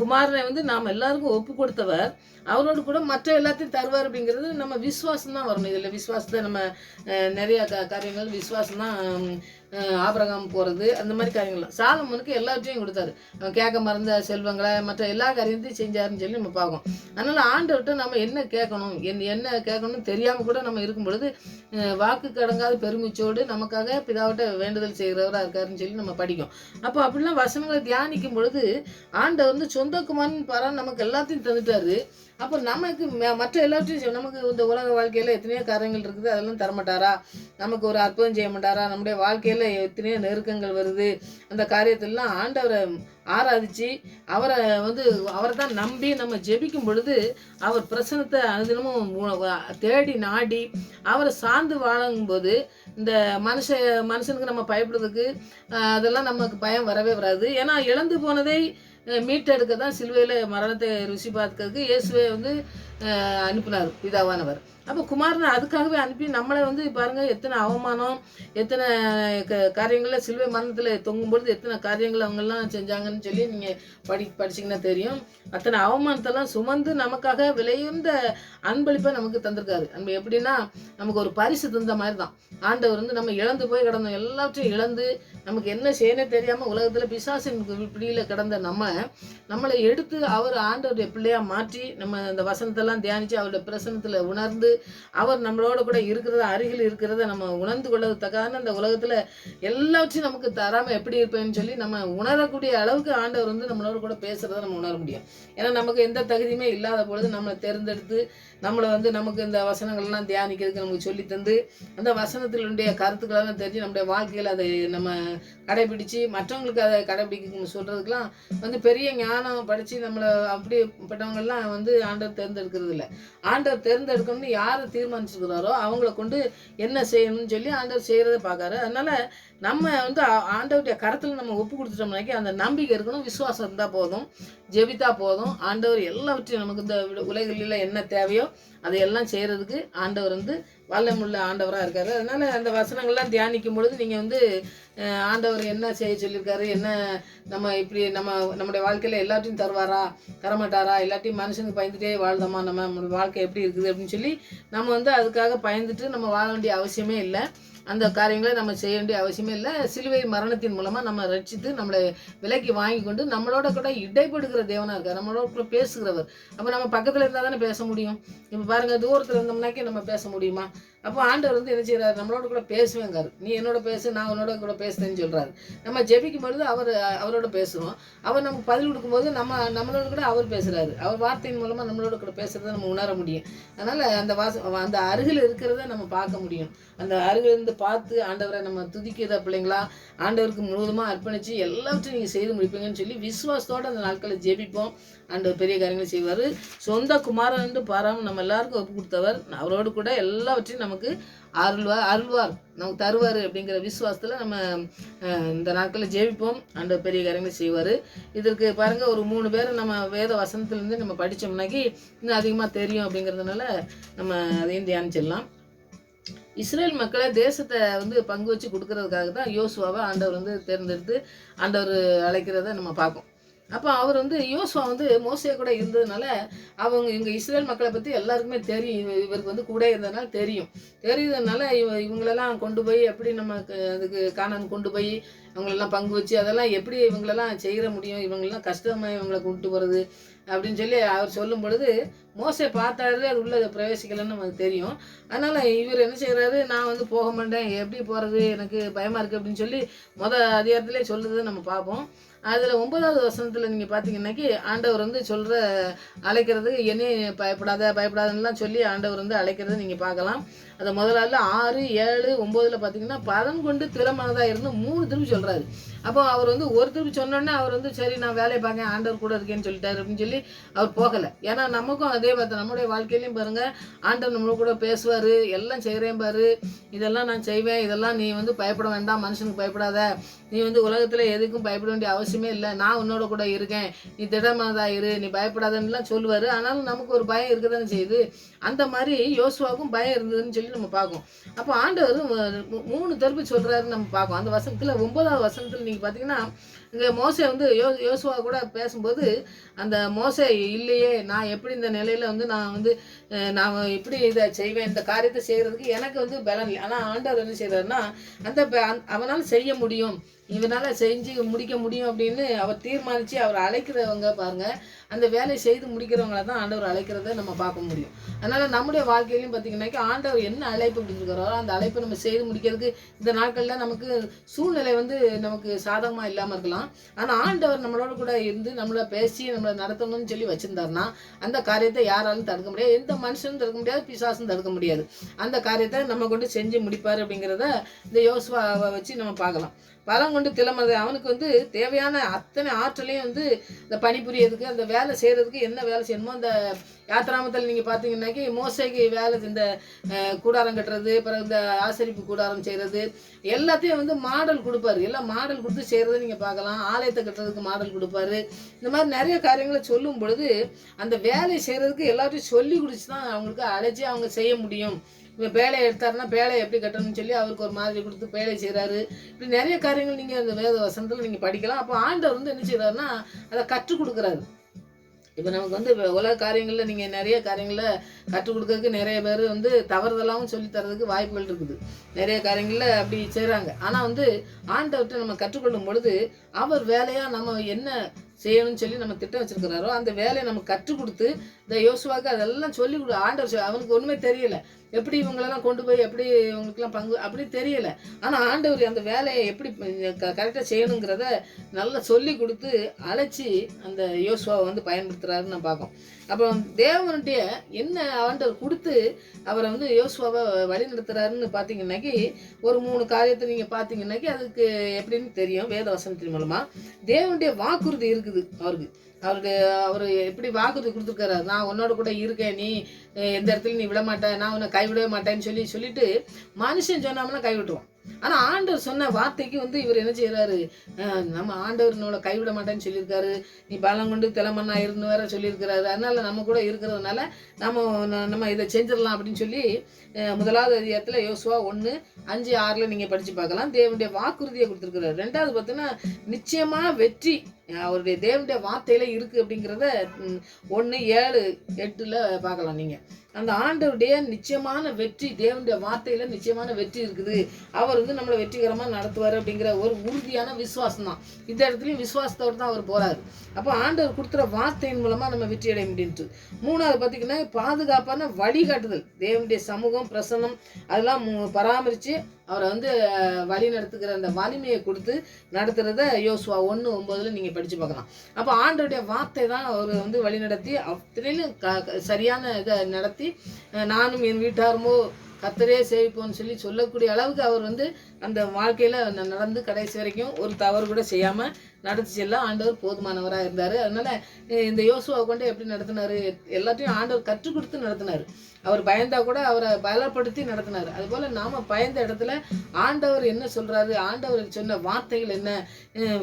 குமாரனை வந்து நாம் எல்லாருக்கும் ஒப்பு கொடுத்தவர் அவரோடு கூட மற்ற எல்லாத்தையும் தருவார் அப்படிங்கிறது நம்ம விசுவாசம் தான் வரணும். இதில் விசுவாசத்தை நம்ம நிறைய காரியங்கள் விசுவாசம் தான். ஆபிரகாம் போகிறது அந்த மாதிரி காரியங்கள்லாம் சாலமோனுக்கு எல்லாவற்றையும் கொடுத்தாரு. அவன் கேட்க மறந்த செல்வங்களை மற்ற எல்லா காரியத்தையும் செஞ்சாருன்னு சொல்லி நம்ம பார்க்கணும். அதனால் ஆண்டவர்கிட்ட நம்ம என்ன கேட்கணும் என்ன கேட்கணும்னு தெரியாமல் கூட நம்ம இருக்கும் பொழுது வாக்கு கடங்காத பெருமிச்சோடு நமக்காக பிதாவிட்ட வேண்டுதல் செய்கிறவராக இருக்காருன்னு சொல்லி நம்ம படிக்கும். அப்போ அப்படிலாம் வசனங்களை தியானிக்கும் பொழுது ஆண்டவர் வந்து சொந்த குமாரன் பாரா நமக்கு எல்லாத்தையும் தந்துட்டாரு. அப்போ நமக்கு மற்ற எல்லாத்தையும் நமக்கு இந்த உலக வாழ்க்கையில் எத்தனையோ காரியங்கள் இருக்குது, அதெல்லாம் தரமாட்டாரா? நமக்கு ஒரு அற்புதம் செய்ய மாட்டாரா? நம்முடைய வாழ்க்கையில் எத்தனையோ நெருக்கங்கள் வருது, அந்த காரியத்திலலாம் ஆண்டவரை ஆராதிச்சு அவரை தான் நம்பி நம்ம ஜெபிக்கும் பொழுது அவர் பிரசனத்தை அனுதினமும் தேடி நாடி அவரை சார்ந்து வாழும்போது இந்த மனுஷனுக்கு நம்ம பயப்படுறதுக்கு அதெல்லாம் நமக்கு பயம் வரவே வராது. ஏன்னா இழந்து போனதை மீட்டெடுக்க தான் சிலுவையில் மரணத்தை ருசி பார்க்கறதுக்கு இயேசுவை வந்து அனுப்பினார் பிதாவானவர். அப்போ குமாரனை அதுக்காகவே அனுப்பி நம்மளை வந்து பாருங்கள் எத்தனை அவமானம் எத்தனை காரியங்களில் சிலுவை மரணத்தில் தொங்கும்பொழுது எத்தனை காரியங்கள் அவங்கெல்லாம் செஞ்சாங்கன்னு சொல்லி நீங்கள் படிச்சிங்கன்னா தெரியும். அத்தனை அவமானத்தெல்லாம் சுமந்து நமக்காக விலையுந்த அன்பளிப்பை நமக்கு தந்திருக்காரு. நம்ம எப்படின்னா நமக்கு ஒரு பரிசு தந்த மாதிரி தான். ஆண்டவர் வந்து நம்ம இழந்து போய் கிடந்தோம், எல்லாத்தையும் இழந்து நமக்கு என்ன செய்யணும் தெரியாமல் உலகத்தில் பிசாசின் பிடியில் கிடந்த நம்மளை எடுத்து அவர் ஆண்டவருடைய பிள்ளையாக மாற்றி நம்ம அந்த வசனத்தெல்லாம் தியானித்து அவருடைய பிரசனத்தில் உணர்ந்து அவர் நம்மளோட கூட இருக்கிறத அருகில் இருக்கிறத நம்ம உணர்ந்து கொள்ளதுக்கான அந்த உலகத்தில் எல்லாவற்றையும் நமக்கு தராமல் எப்படி இருப்பேன்னு சொல்லி நம்ம உணரக்கூடிய அளவுக்கு ஆண்டவர் வந்து நம்மளோட கூட பேசுகிறத நம்ம உணர முடியும். ஏன்னா நமக்கு எந்த தகுதியுமே இல்லாத பொழுது நம்மளை தேர்ந்தெடுத்து நம்மளை வந்து நமக்கு இந்த வசனங்கள்லாம் தியானிக்கிறதுக்கு நமக்கு சொல்லி தந்து அந்த வசனத்தினுடைய கருத்துக்களெல்லாம் தெரிஞ்சு நம்முடைய வாழ்க்கையில் அதை நம்ம கடைபிடிச்சு மற்றவங்களுக்கு அதை கடைபிடிக்க சொல்கிறதுக்கெலாம் வந்து பெரிய ஞானம் படித்து நம்மளை அப்படிப்பட்டவங்கெல்லாம் வந்து ஆண்டவர் தேர்ந்தெடுக்கிறது இல்லை. ஆண்டவர் தேர்ந்தெடுக்கணும்னு யாரை தீர்மானிச்சுக்கிறாரோ அவங்கள கொண்டு என்ன செய்யணும்னு சொல்லி ஆண்டவர் செய்கிறத பார்க்காரு. அதனால் நம்ம வந்து ஆண்டவருடைய கருத்தில் நம்ம ஒப்பு கொடுத்துட்டோம்னாக்கி அந்த நம்பிக்கை இருக்கணும், விசுவாசம் இருந்தால் போதும், ஜெபித்தா போதும். ஆண்டவர் எல்லாவற்றையும் நமக்கு இந்த உலகில் என்ன தேவையோ அதையெல்லாம் செய்கிறதுக்கு ஆண்டவர் வந்து வல்லமுள்ள ஆண்டவராக இருக்காரு. அதனால் அந்த வசனங்கள்லாம் தியானிக்கும் பொழுது நீங்கள் வந்து ஆண்டவர் என்ன செய்ய சொல்லியிருக்காரு, என்ன நம்ம இப்படி நம்முடைய வாழ்க்கையில் எல்லாத்தையும் தருவாரா தரமாட்டாரா, எல்லாத்தையும் மனுஷனுக்கு பயந்துட்டே வாழ்ந்தோமா, நம்ம வாழ்க்கை எப்படி இருக்குது அப்படின்னு சொல்லி நம்ம வந்து அதுக்காக பயந்துட்டு நம்ம வாழ வேண்டிய அவசியமே இல்லை. அந்த காரியங்களை நம்ம செய்ய வேண்டிய அவசியமே இல்லை. சிலுவை மரணத்தின் மூலமாக நம்ம ரட்சித்து நம்மளை விலைக்கு வாங்கி கொண்டு நம்மளோட கூட இடைப்படுகிற தேவனாக இருக்கார், நம்மளோட கூட பேசுகிறவர். அப்போ நம்ம பக்கத்தில் இருந்தால் தானே பேச முடியும். இப்போ பாருங்கள், தூரத்தில் இருந்தோம்னாக்கே நம்ம பேச முடியுமா? அப்போ ஆண்டவர் வந்து என்ன செய்கிறார், நம்மளோட கூட பேசுவேங்காரு. நீ என்னோட பேசு, நான் உன்னோட கூட பேசுறேன்னு சொல்கிறாரு. நம்ம ஜெபிக்கும் பொழுது அவரோட பேசுவோம். அவர் நமக்கு பதில் கொடுக்கும்போது நம்மளோட கூட அவர் பேசுகிறாரு. அவர் வார்த்தையின் மூலமாக நம்மளோட கூட பேசுகிறத நம்ம உணர முடியும். அதனால் அந்த அருகில் இருக்கிறத நம்ம பார்க்க முடியும். அந்த அருகில் இருந்து பார்த்து ஆண்டவரை நம்ம துதிக்கிற பிள்ளைங்களா ஆண்டவருக்கு முழுவதுமாக அர்ப்பணித்து எல்லாவற்றையும் நீங்கள் செய்து முடிப்பீங்கன்னு சொல்லி விசுவாசத்தோடு அந்த நாட்களை ஜெபிப்போம். ஆண்டவர் பெரிய காரியங்களை செய்வார். சொந்த குமாரன் என்று பாராமல் நம்ம எல்லாருக்கும் ஒப்பு கொடுத்தவர் அவரோடு கூட எல்லாவற்றையும் நமக்கு அருள்வார் நமக்கு தருவார் அப்படிங்கிற விசுவாசத்தில் நம்ம இந்த நாட்களில் ஜெபிப்போம். ஆண்டவர் பெரிய காரியங்களை செய்வார். இதற்கு பாருங்கள், ஒரு 3 பேர் நம்ம வேத வசனத்துலேருந்து நம்ம படித்தோம்னாக்கி இன்னும் அதிகமாக தெரியும். அப்படிங்கிறதுனால நம்ம அதையும் தியானிச்சிடலாம். இஸ்ரேல் மக்களை தேசத்தை வந்து பங்கு வச்சு கொடுக்கறதுக்காக தான் யோசுவாவை ஆண்டவர் வந்து தேர்ந்தெடுத்து ஆண்டவர் அழைக்கிறத நம்ம பார்ப்போம். அப்போ அவர் வந்து யோசுவா வந்து மோசே கூட இருந்ததுனால அவங்க இவங்க இஸ்ரேல் மக்களை பற்றி எல்லாருக்குமே தெரியும். இவருக்கு வந்து கூட இருந்ததுனால தெரியுதுனால இவங்களெல்லாம் கொண்டு போய் எப்படி நம்ம அதுக்கு கானான் கொண்டு போய் அவங்களெல்லாம் பங்கு வச்சு அதெல்லாம் எப்படி இவங்களெல்லாம் செய்கிற முடியும், இவங்களெல்லாம் கஷ்டமாக இவங்களை கூப்பிட்டு போகிறது அப்படின்னு சொல்லி அவர் சொல்லும் பொழுது மோசே பார்த்தாரு அது உள்ள பிரவேசிக்கலைன்னு நமக்கு தெரியும். அதனால் இவர் என்ன செய்கிறாரு, நான் வந்து போக மாட்டேன், எப்படி போகிறது, எனக்கு பயமாக இருக்குது அப்படின்னு சொல்லி அதிகாரத்திலே சொல்லுறதை நம்ம பார்ப்போம். அதில் 9வது வசனத்தில் நீங்கள் பார்த்தீங்கன்னாக்கி ஆண்டவர் வந்து சொல்கிற அழைக்கிறது என்னையும் பயப்படாதுன்னெலாம் சொல்லி ஆண்டவர் வந்து அழைக்கிறத நீங்கள் பார்க்கலாம். அதை முதலால 6, 7, 9 பார்த்தீங்கன்னா பலன் கொண்டு திறமானதாக இருந்து 3 திருப்பி சொல்கிறாரு. அப்போ அவர் வந்து ஒரு திருப்பி சொன்னோன்னே அவர் வந்து சரி நான் வேலையை பார்க்கேன் ஆண்டவர் கூட இருக்கேன்னு சொல்லிட்டாரு அப்படின்னு சொல்லி அவர் போகலை. ஏன்னா நமக்கும் அதே பார்த்து நம்முடைய வாழ்க்கையிலையும் பாருங்கள், ஆண்டவர் நம்மளோட கூட பேசுவார், எல்லாம் செய்கிறேன் பாரு, இதெல்லாம் நான் செய்வேன், இதெல்லாம் நீ வந்து பயப்பட வேண்டாம், மனுஷனுக்கு பயப்படாத, நீ வந்து உலகத்தில் எதுக்கும் பயப்பட வேண்டிய அவசியமே இல்லை, நான் உன்னோட கூட இருக்கேன், நீ திடமானதாக இரு, நீ பயப்படாதன்னுலாம் சொல்லுவார். ஆனாலும் நமக்கு ஒரு பயம் இருக்க தானே செய்யுது. அந்த மாதிரி யோசுவாவுக்கும் பயம் இருந்ததுன்னு சொல்லி நம்ம பார்க்கோம். அப்போ ஆண்டவர் 3 தரப்பு சொல்கிறாருன்னு நம்ம பார்க்கோம். அந்த வசனத்தில் 9வது வசனத்தில் நீங்கள் பார்த்தீங்கன்னா இங்கே மோசே வந்து யோசுவா கூட பேசும்போது அந்த மோசே இல்லையே, நான் எப்படி இந்த நிலையில் வந்து நான் எப்படி இதை செய்வேன், இந்த காரியத்தை செய்கிறதுக்கு எனக்கு வந்து பலன் இல்லை. ஆனால் ஆண்டவர் என்ன செய்கிறாருன்னா அவனால் செய்ய முடியும், இவனால் செஞ்சு முடிக்க முடியும் அப்படின்னு அவர் தீர்மானித்து அவர் அழைக்கிறவங்க பாருங்கள், அந்த வேலையை செய்து முடிக்கிறவங்கள தான் ஆண்டவர் அழைக்கிறத நம்ம பார்க்க முடியும். அதனால் நம்முடைய வாழ்க்கையிலையும் பார்த்திங்கன்னாக்கி ஆண்டவர் என்ன அழைப்பு கொடுத்துருக்கிறோம் அந்த அழைப்பை நம்ம செய்து முடிக்கிறதுக்கு இந்த நாட்களில் நமக்கு சூழ்நிலை வந்து நமக்கு சாதகமாக இல்லாமல் இருக்கலாம். ஆனால் ஆண்டவர் நம்மளோட கூட இருந்து நம்மளை பேசி நம்மளை நடத்தணும்னு சொல்லி வச்சுருந்தாருன்னா அந்த காரியத்தை யாராலும் தடுக்க முடியாது, எந்த மனுஷனும் தடுக்க முடியாது, பிசாசும் தடுக்க முடியாது. அந்த காரியத்தை நம்ம கொண்டு செஞ்சு முடிப்பார் அப்படிங்கிறத இந்த யோசுவாவை வச்சு நம்ம பார்க்கலாம். பலம் கொண்டு திலமது அவனுக்கு வந்து தேவையான அத்தனை ஆற்றலையும் வந்து இந்த பணிபுரியதுக்கு அந்த வேலை செய்கிறதுக்கு என்ன வேலை செய்யணுமோ அந்த யாத்திராமத்தில் நீங்கள் பார்த்தீங்கன்னாக்கி மோசைக்கு வேலை இந்த கூடாரம் கட்டுறது, பிறகு இந்த ஆசரிப்பு கூடாரம் செய்கிறது எல்லாத்தையும் வந்து மாடல் கொடுப்பாரு. எல்லாம் மாடல் கொடுத்து செய்கிறத நீங்கள் பார்க்கலாம். ஆலயத்தை கட்டுறதுக்கு மாடல் கொடுப்பாரு. இந்த மாதிரி நிறைய காரியங்களை சொல்லும் பொழுது அந்த வேலை செய்கிறதுக்கு எல்லாத்தையும் சொல்லி கொடுத்து தான் அவங்களுக்கு அழைச்சி அவங்க செய்ய முடியும். இப்போ பேழையை எடுத்தாருன்னா பேழையை எப்படி கட்டணும்னு சொல்லி அவருக்கு ஒரு மாதிரி கொடுத்து பேழை செய்கிறாரு. இப்படி நிறைய காரியங்கள் நீங்கள் அந்த வேத வசனத்தில் நீங்கள் படிக்கலாம். அப்போ ஆண்டவர் வந்து என்ன செய்கிறாருன்னா அதை கற்றுக் கொடுக்குறாரு. இப்போ நமக்கு வந்து உலக காரியங்களில் நீங்கள் நிறைய காரியங்களில் கற்றுக் கொடுக்கறதுக்கு நிறைய பேர் வந்து தவறுதலாகவும் சொல்லி தரதுக்கு வாய்ப்புகள் இருக்குது. நிறைய காரியங்களில் அப்படி செய்கிறாங்க. ஆனால் வந்து ஆண்டவர்கிட்ட நம்ம கற்றுக்கொள்ளும் பொழுது அவர் வேலையாக நம்ம என்ன செய்யணும்னு சொல்லி நம்ம திட்டம் வச்சுருக்கிறாரோ அந்த வேலையை நம்ம கற்றுக் கொடுத்து இந்த யோசுவாவுக்கு அதெல்லாம் சொல்லி கொடு. ஆண்டவர் அவனுக்கு ஒன்றுமே தெரியலை, எப்படி இவங்களெல்லாம் கொண்டு போய் எப்படி இவங்களுக்கெல்லாம் பங்கு அப்படி தெரியலை. ஆனால் ஆண்டவர் அந்த வேலையை எப்படி கரெக்டாக செய்யணுங்கிறத நல்லா சொல்லி கொடுத்து அழைச்சி அந்த யோசுவாவை வந்து பயன்படுத்துகிறாருன்னு நான் பார்க்கோம். அப்போ தேவனுடைய என்ன ஆண்டவர் கொடுத்து அவரை வந்து யோசுவாவை வழி நடத்துகிறாருன்னு பார்த்தீங்கன்னாக்கி ஒரு 3 காரியத்தை நீங்கள் பார்த்தீங்கன்னாக்கி அதுக்கு எப்படின்னு தெரியும். வேத வசனத்தின் மூலமாக தேவனுடைய வாக்குறுதி இருக்குது அவர் எப்படி வாக்குறுதி கொடுத்துருக்காரு, நான் உன்னோட கூட இருக்கேன், நீ எந்த இடத்துல நீ விட மாட்டேன், நான் உன்னை கைவிடவே மாட்டேன்னு சொல்லிட்டு மனுஷன் சொன்னாமலாம் கைவிட்டுருவான். ஆனால் ஆண்டவர் சொன்ன வார்த்தைக்கு வந்து இவர் என்ன செய்கிறாரு, நம்ம ஆண்டவர் நம்மளை கைவிட மாட்டேன்னு சொல்லியிருக்காரு, நீ பலம் கொண்டு திலமண்ணா இருந்து வேற சொல்லியிருக்கிறாரு, அதனால் நம்ம கூட இருக்கிறதுனால நம்ம இதை செஞ்சிடலாம் அப்படின்னு சொல்லி 1வது அதிகாரத்தில் யோசுவா 1:5-6 நீங்கள் படித்து பார்க்கலாம். தேவனுடைய வாக்குறுதியை கொடுத்துருக்கிறாரு. 2வது பார்த்தீங்கன்னா நிச்சயமாக வெற்றி அவருடைய தேவனுடைய வார்த்தையில இருக்குது அப்படிங்கிறத 1:7-8 பார்க்கலாம். நீங்கள் அந்த ஆண்டவருடைய நிச்சயமான வெற்றி, தேவனுடைய வார்த்தையில நிச்சயமான வெற்றி இருக்குது, அவர் வந்து நம்மளை வெற்றிகரமாக நடத்துவார் அப்படிங்கிற ஒரு உறுதியான விசுவாசம் தான். இந்த இடத்துலையும் விசுவாசத்தோடு தான் அவர் போகிறாரு. அப்போ ஆண்டவர் கொடுத்துற வார்த்தையின் மூலமாக நம்ம வெற்றி அடைய முடியுது. 3வது பார்த்தீங்கன்னா பாதுகாப்பான வழிகாட்டுதல், தேவனுடைய சமூகம் பிரசன்னம் அதெல்லாம் பராமரித்து அவரை வந்து வழி நடத்துகிற அந்த வலிமையை கொடுத்து நடத்துகிறத யோசுவா 1:9 நீங்கள் படித்து பார்க்கலாம். அப்போ ஆண்டவருடைய வார்த்தை தான் அவர் வந்து வழி நடத்தி அத்தனையிலும் சரியான இதை நடத்தி நானும் என் வீட்டாருமோ கர்த்தரே சேவிப்போன்னு சொல்லக்கூடிய அளவுக்கு அவர் வந்து அந்த வாழ்க்கையில் நடந்து கடைசி வரைக்கும் ஒரு தவறு கூட செய்யாமல் நடத்தி செல்ல ஆண்டவர் போதுமானவராக இருந்தார். அதனால் இந்த யோசுவாவை கொண்டு எப்படி நடத்தினார், எல்லாத்தையும் ஆண்டவர் கற்றுக் கொடுத்து நடத்தினார். அவர் பயந்தா கூட அவரை பலப்படுத்தி நடத்தினார். அதுபோல் நாம் பயந்த இடத்துல ஆண்டவர் என்ன சொல்கிறாரு, ஆண்டவர் சொன்ன வார்த்தைகள் என்ன,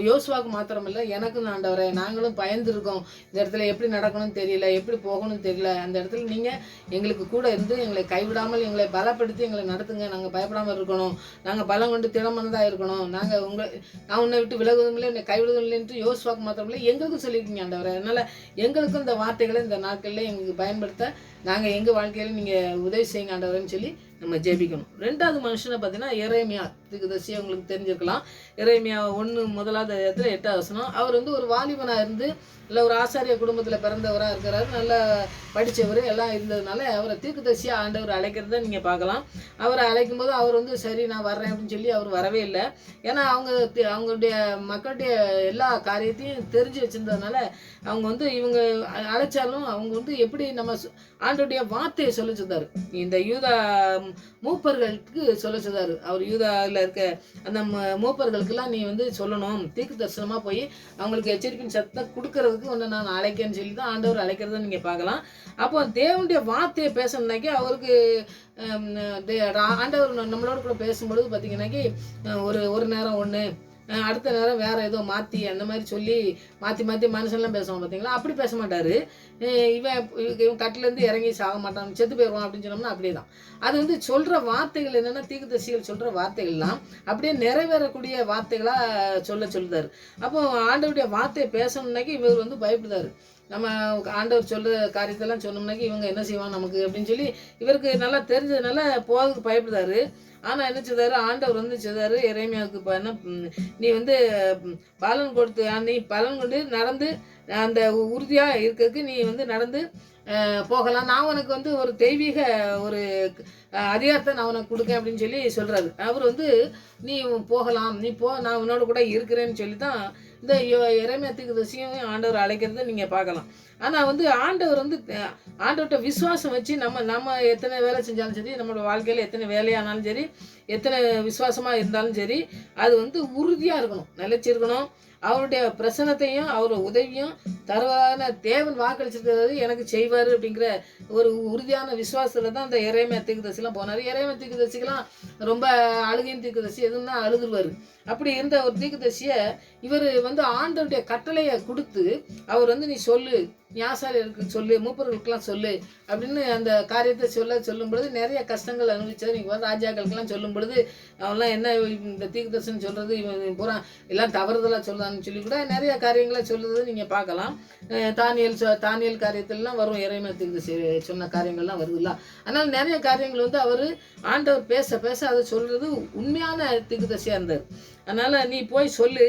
யோசுவாவுக்கு மாத்திரமில்லை எனக்கும் ஆண்டவரை நாங்களும் பயந்துருக்கோம், இந்த இடத்துல எப்படி நடக்கணும்னு தெரியல, எப்படி போகணும்னு தெரியல, அந்த இடத்துல நீங்கள் எங்களுக்கு கூட இருந்து எங்களை கைவிடாமல் எங்களை பலப்படுத்தி எங்களை நடத்துங்க, நாங்கள் பயப்படாமல் இருக்கணும், நாங்கள் பலம் கொண்டு திடமனதாக இருக்கணும், நாங்கள் நான் உன்னை விட்டு விலகுவதும் இல்லை, உன்னை கைவிடுவதும் இல்லைன்ட்டு யோசுவாக்கு மாத்திரம் இல்லை எங்களுக்கும் சொல்லியிருக்கீங்க ஆண்டவரே. அதனால் எங்களுக்கும் இந்த வார்த்தைகளை இந்த நாட்களில் எங்களுக்கு பயன்படுத்த நாங்கள் எங்கள் வாழ்க்கையில் நீங்கள் உதவி செய்யுங்க ஆண்டவரேன்னு சொல்லி நம்ம ஜெபிக்கணும். 2வது மனுஷனை பார்த்தீங்கன்னா எரேமியா தீர்க்கதரிசி, உங்களுக்கு தெரிஞ்சிருக்கலாம். எரேமியா 1 முதலாவது இடத்துல 8வது வசனம். அவர் வந்து ஒரு வாலிபனாக இருந்து இல்லை ஒரு ஆசாரிய குடும்பத்தில் பிறந்தவராக இருக்கிறாரு, நல்லா படித்தவர் எல்லாம் இருந்ததுனால அவரை தீர்க்கதரிசியாக ஆண்டவர் அழைக்கிறத நீங்கள் பார்க்கலாம். அவரை அழைக்கும் போது அவர் வந்து சரி நான் வர்றேன் அப்படின்னு சொல்லி அவர் வரவே இல்லை. ஏன்னா அவங்களுடைய மக்களுடைய எல்லா காரியத்தையும் தெரிஞ்சு வச்சுருந்ததுனால அவங்க வந்து இவங்க அழைச்சாலும் அவங்க வந்து எப்படி நம்ம ஆண்டோடைய வார்த்தையை சொல்ல சொன்னார். இந்த யூதா மூப்பர்களுக்கு சொல்ல சொன்னார். அவர் யூதாவில் இருக்க அந்த மூப்பர்களுக்கெல்லாம் நீ வந்து சொல்லணும், தீர்க்க தரிசனமாக போய் அவங்களுக்கு எச்சரிப்பின் சத்தம் கொடுக்கறதுக்கு ஒன்று நான் அழைக்கேன்னு சொல்லி தான் ஆண்டவர் அழைக்கிறத நீங்கள் பார்க்கலாம். அப்போ தேவனுடைய வார்த்தையை பேசணுன்னாக்கி அவருக்கு ஆண்டவர் நம்மளோட கூட பேசும்பொழுது பார்த்தீங்கன்னாக்கி ஒரு நேரம் ஒன்று, அடுத்த நேரம் வேறு ஏதோ மாற்றி அந்த மாதிரி சொல்லி மாற்றி மனுஷன்லாம் பேசுவான் பார்த்தீங்களா. அப்படி பேச மாட்டார். இவன் கட்டிலேருந்து இறங்கி சாக மாட்டான், செத்து போயிடுவான் அப்படின்னு சொன்னோம்னா அப்படியே தான். அது வந்து சொல்கிற வார்த்தைகள் என்னென்னா தீர்க்கதரிசிகள் சொல்கிற வார்த்தைகள்லாம் அப்படியே நிறைவேறக்கூடிய வார்த்தைகளாக சொல்லுதார். அப்போ ஆண்டவருடைய வார்த்தையை பேசணுன்னாக்கி இவர் வந்து பயப்படுதார். நம்ம ஆண்டவர் சொல்கிற காரியத்தெல்லாம் சொன்னோம்னாக்கி இவங்க என்ன செய்வான் நமக்கு அப்படின்னு சொல்லி இவருக்கு நல்லா தெரிஞ்சதுனால போகிறதுக்கு பயப்படுதார். ஆனால் என்ன செய்தார், ஆண்டவர் வந்து செய்தார் எரேமியாவுக்கு என்ன, நீ வந்து பலன் கொடுத்து நீ பலன் கொண்டு நடந்து அந்த உறுதியாக இருக்கிறதுக்கு நீ வந்து நடந்து போகலாம், நான் உனக்கு வந்து ஒரு தெய்வீக ஒரு அதிகாரத்தை நான் உனக்கு கொடுக்கேன் அப்படின்னு சொல்லி சொல்கிறாரு. அவர் வந்து நீ போகலாம், நீ போ, நான் உன்னோட கூட இருக்கிறேன்னு சொல்லி தான் இந்த எரேமியா தீர்க்கதரிசியும் ஆண்டவர் அழைக்கிறத நீங்கள் பார்க்கலாம். ஆனால் வந்து ஆண்டவர் வந்து ஆண்டவர்கிட்ட விசுவாசம் வச்சு நம்ம எத்தனை வேலை செஞ்சாலும் சரி, நம்மளோட வாழ்க்கையில் எத்தனை வேலையானாலும் சரி, எத்தனை விசுவாசமாக இருந்தாலும் சரி, அது வந்து உறுதியாக இருக்கணும், நிலைச்சிருக்கணும். அவருடைய பிரசனத்தையும் அவரோட உதவியும் தருவான தேவன் வாக்களிச்சிருக்கிறது எனக்கு செய்வார் அப்படிங்கிற ஒரு உறுதியான விசுவாசத்தில் தான் அந்த எரேமியா தீர்க்கதரிசிலாம் போனார். எரேமியா தீர்க்கதரிசிக்கெல்லாம் ரொம்ப அழுகையின் தீர்க்கதரிசி எதுன்னா அழுதுருவார். அப்படி இருந்த ஒரு தீர்க்கதரிசியை இவர் வந்து ஆண்டவருடைய கட்டளையை கொடுத்து அவர் வந்து நீ சொல்லு, நீ ஆசாரியருக்கு சொல்லு, மூப்பர்களுக்கெல்லாம் சொல்லு அப்படின்னு அந்த காரியத்தை சொல்லும் பொழுது நிறைய கஷ்டங்கள் அனுபவிச்சார். நீங்கள் ராஜாக்களுக்கெல்லாம் சொல்லும் பொழுது அவன்லாம் என்ன இந்த தீர்க்கதரிசனம் சொல்கிறது, இவன் பூரா எல்லாம் தவறுதலாக சொல்கிறான்னு சொல்லி கூட நிறைய காரியங்களை சொல்லுறது நீங்கள் பார்க்கலாம். தானியல் காரியத்திலலாம் வரும், எரேமியா தீர்க்கதரிசி சொன்ன காரியங்கள்லாம் வருதுல்ல. அதனால் நிறைய காரியங்கள் வந்து அவர் ஆண்டவர் பேச பேச அதை சொல்கிறது உண்மையான தீர்க்கதரிசியாக இருந்தார். அதனால் நீ போய் சொல்லு,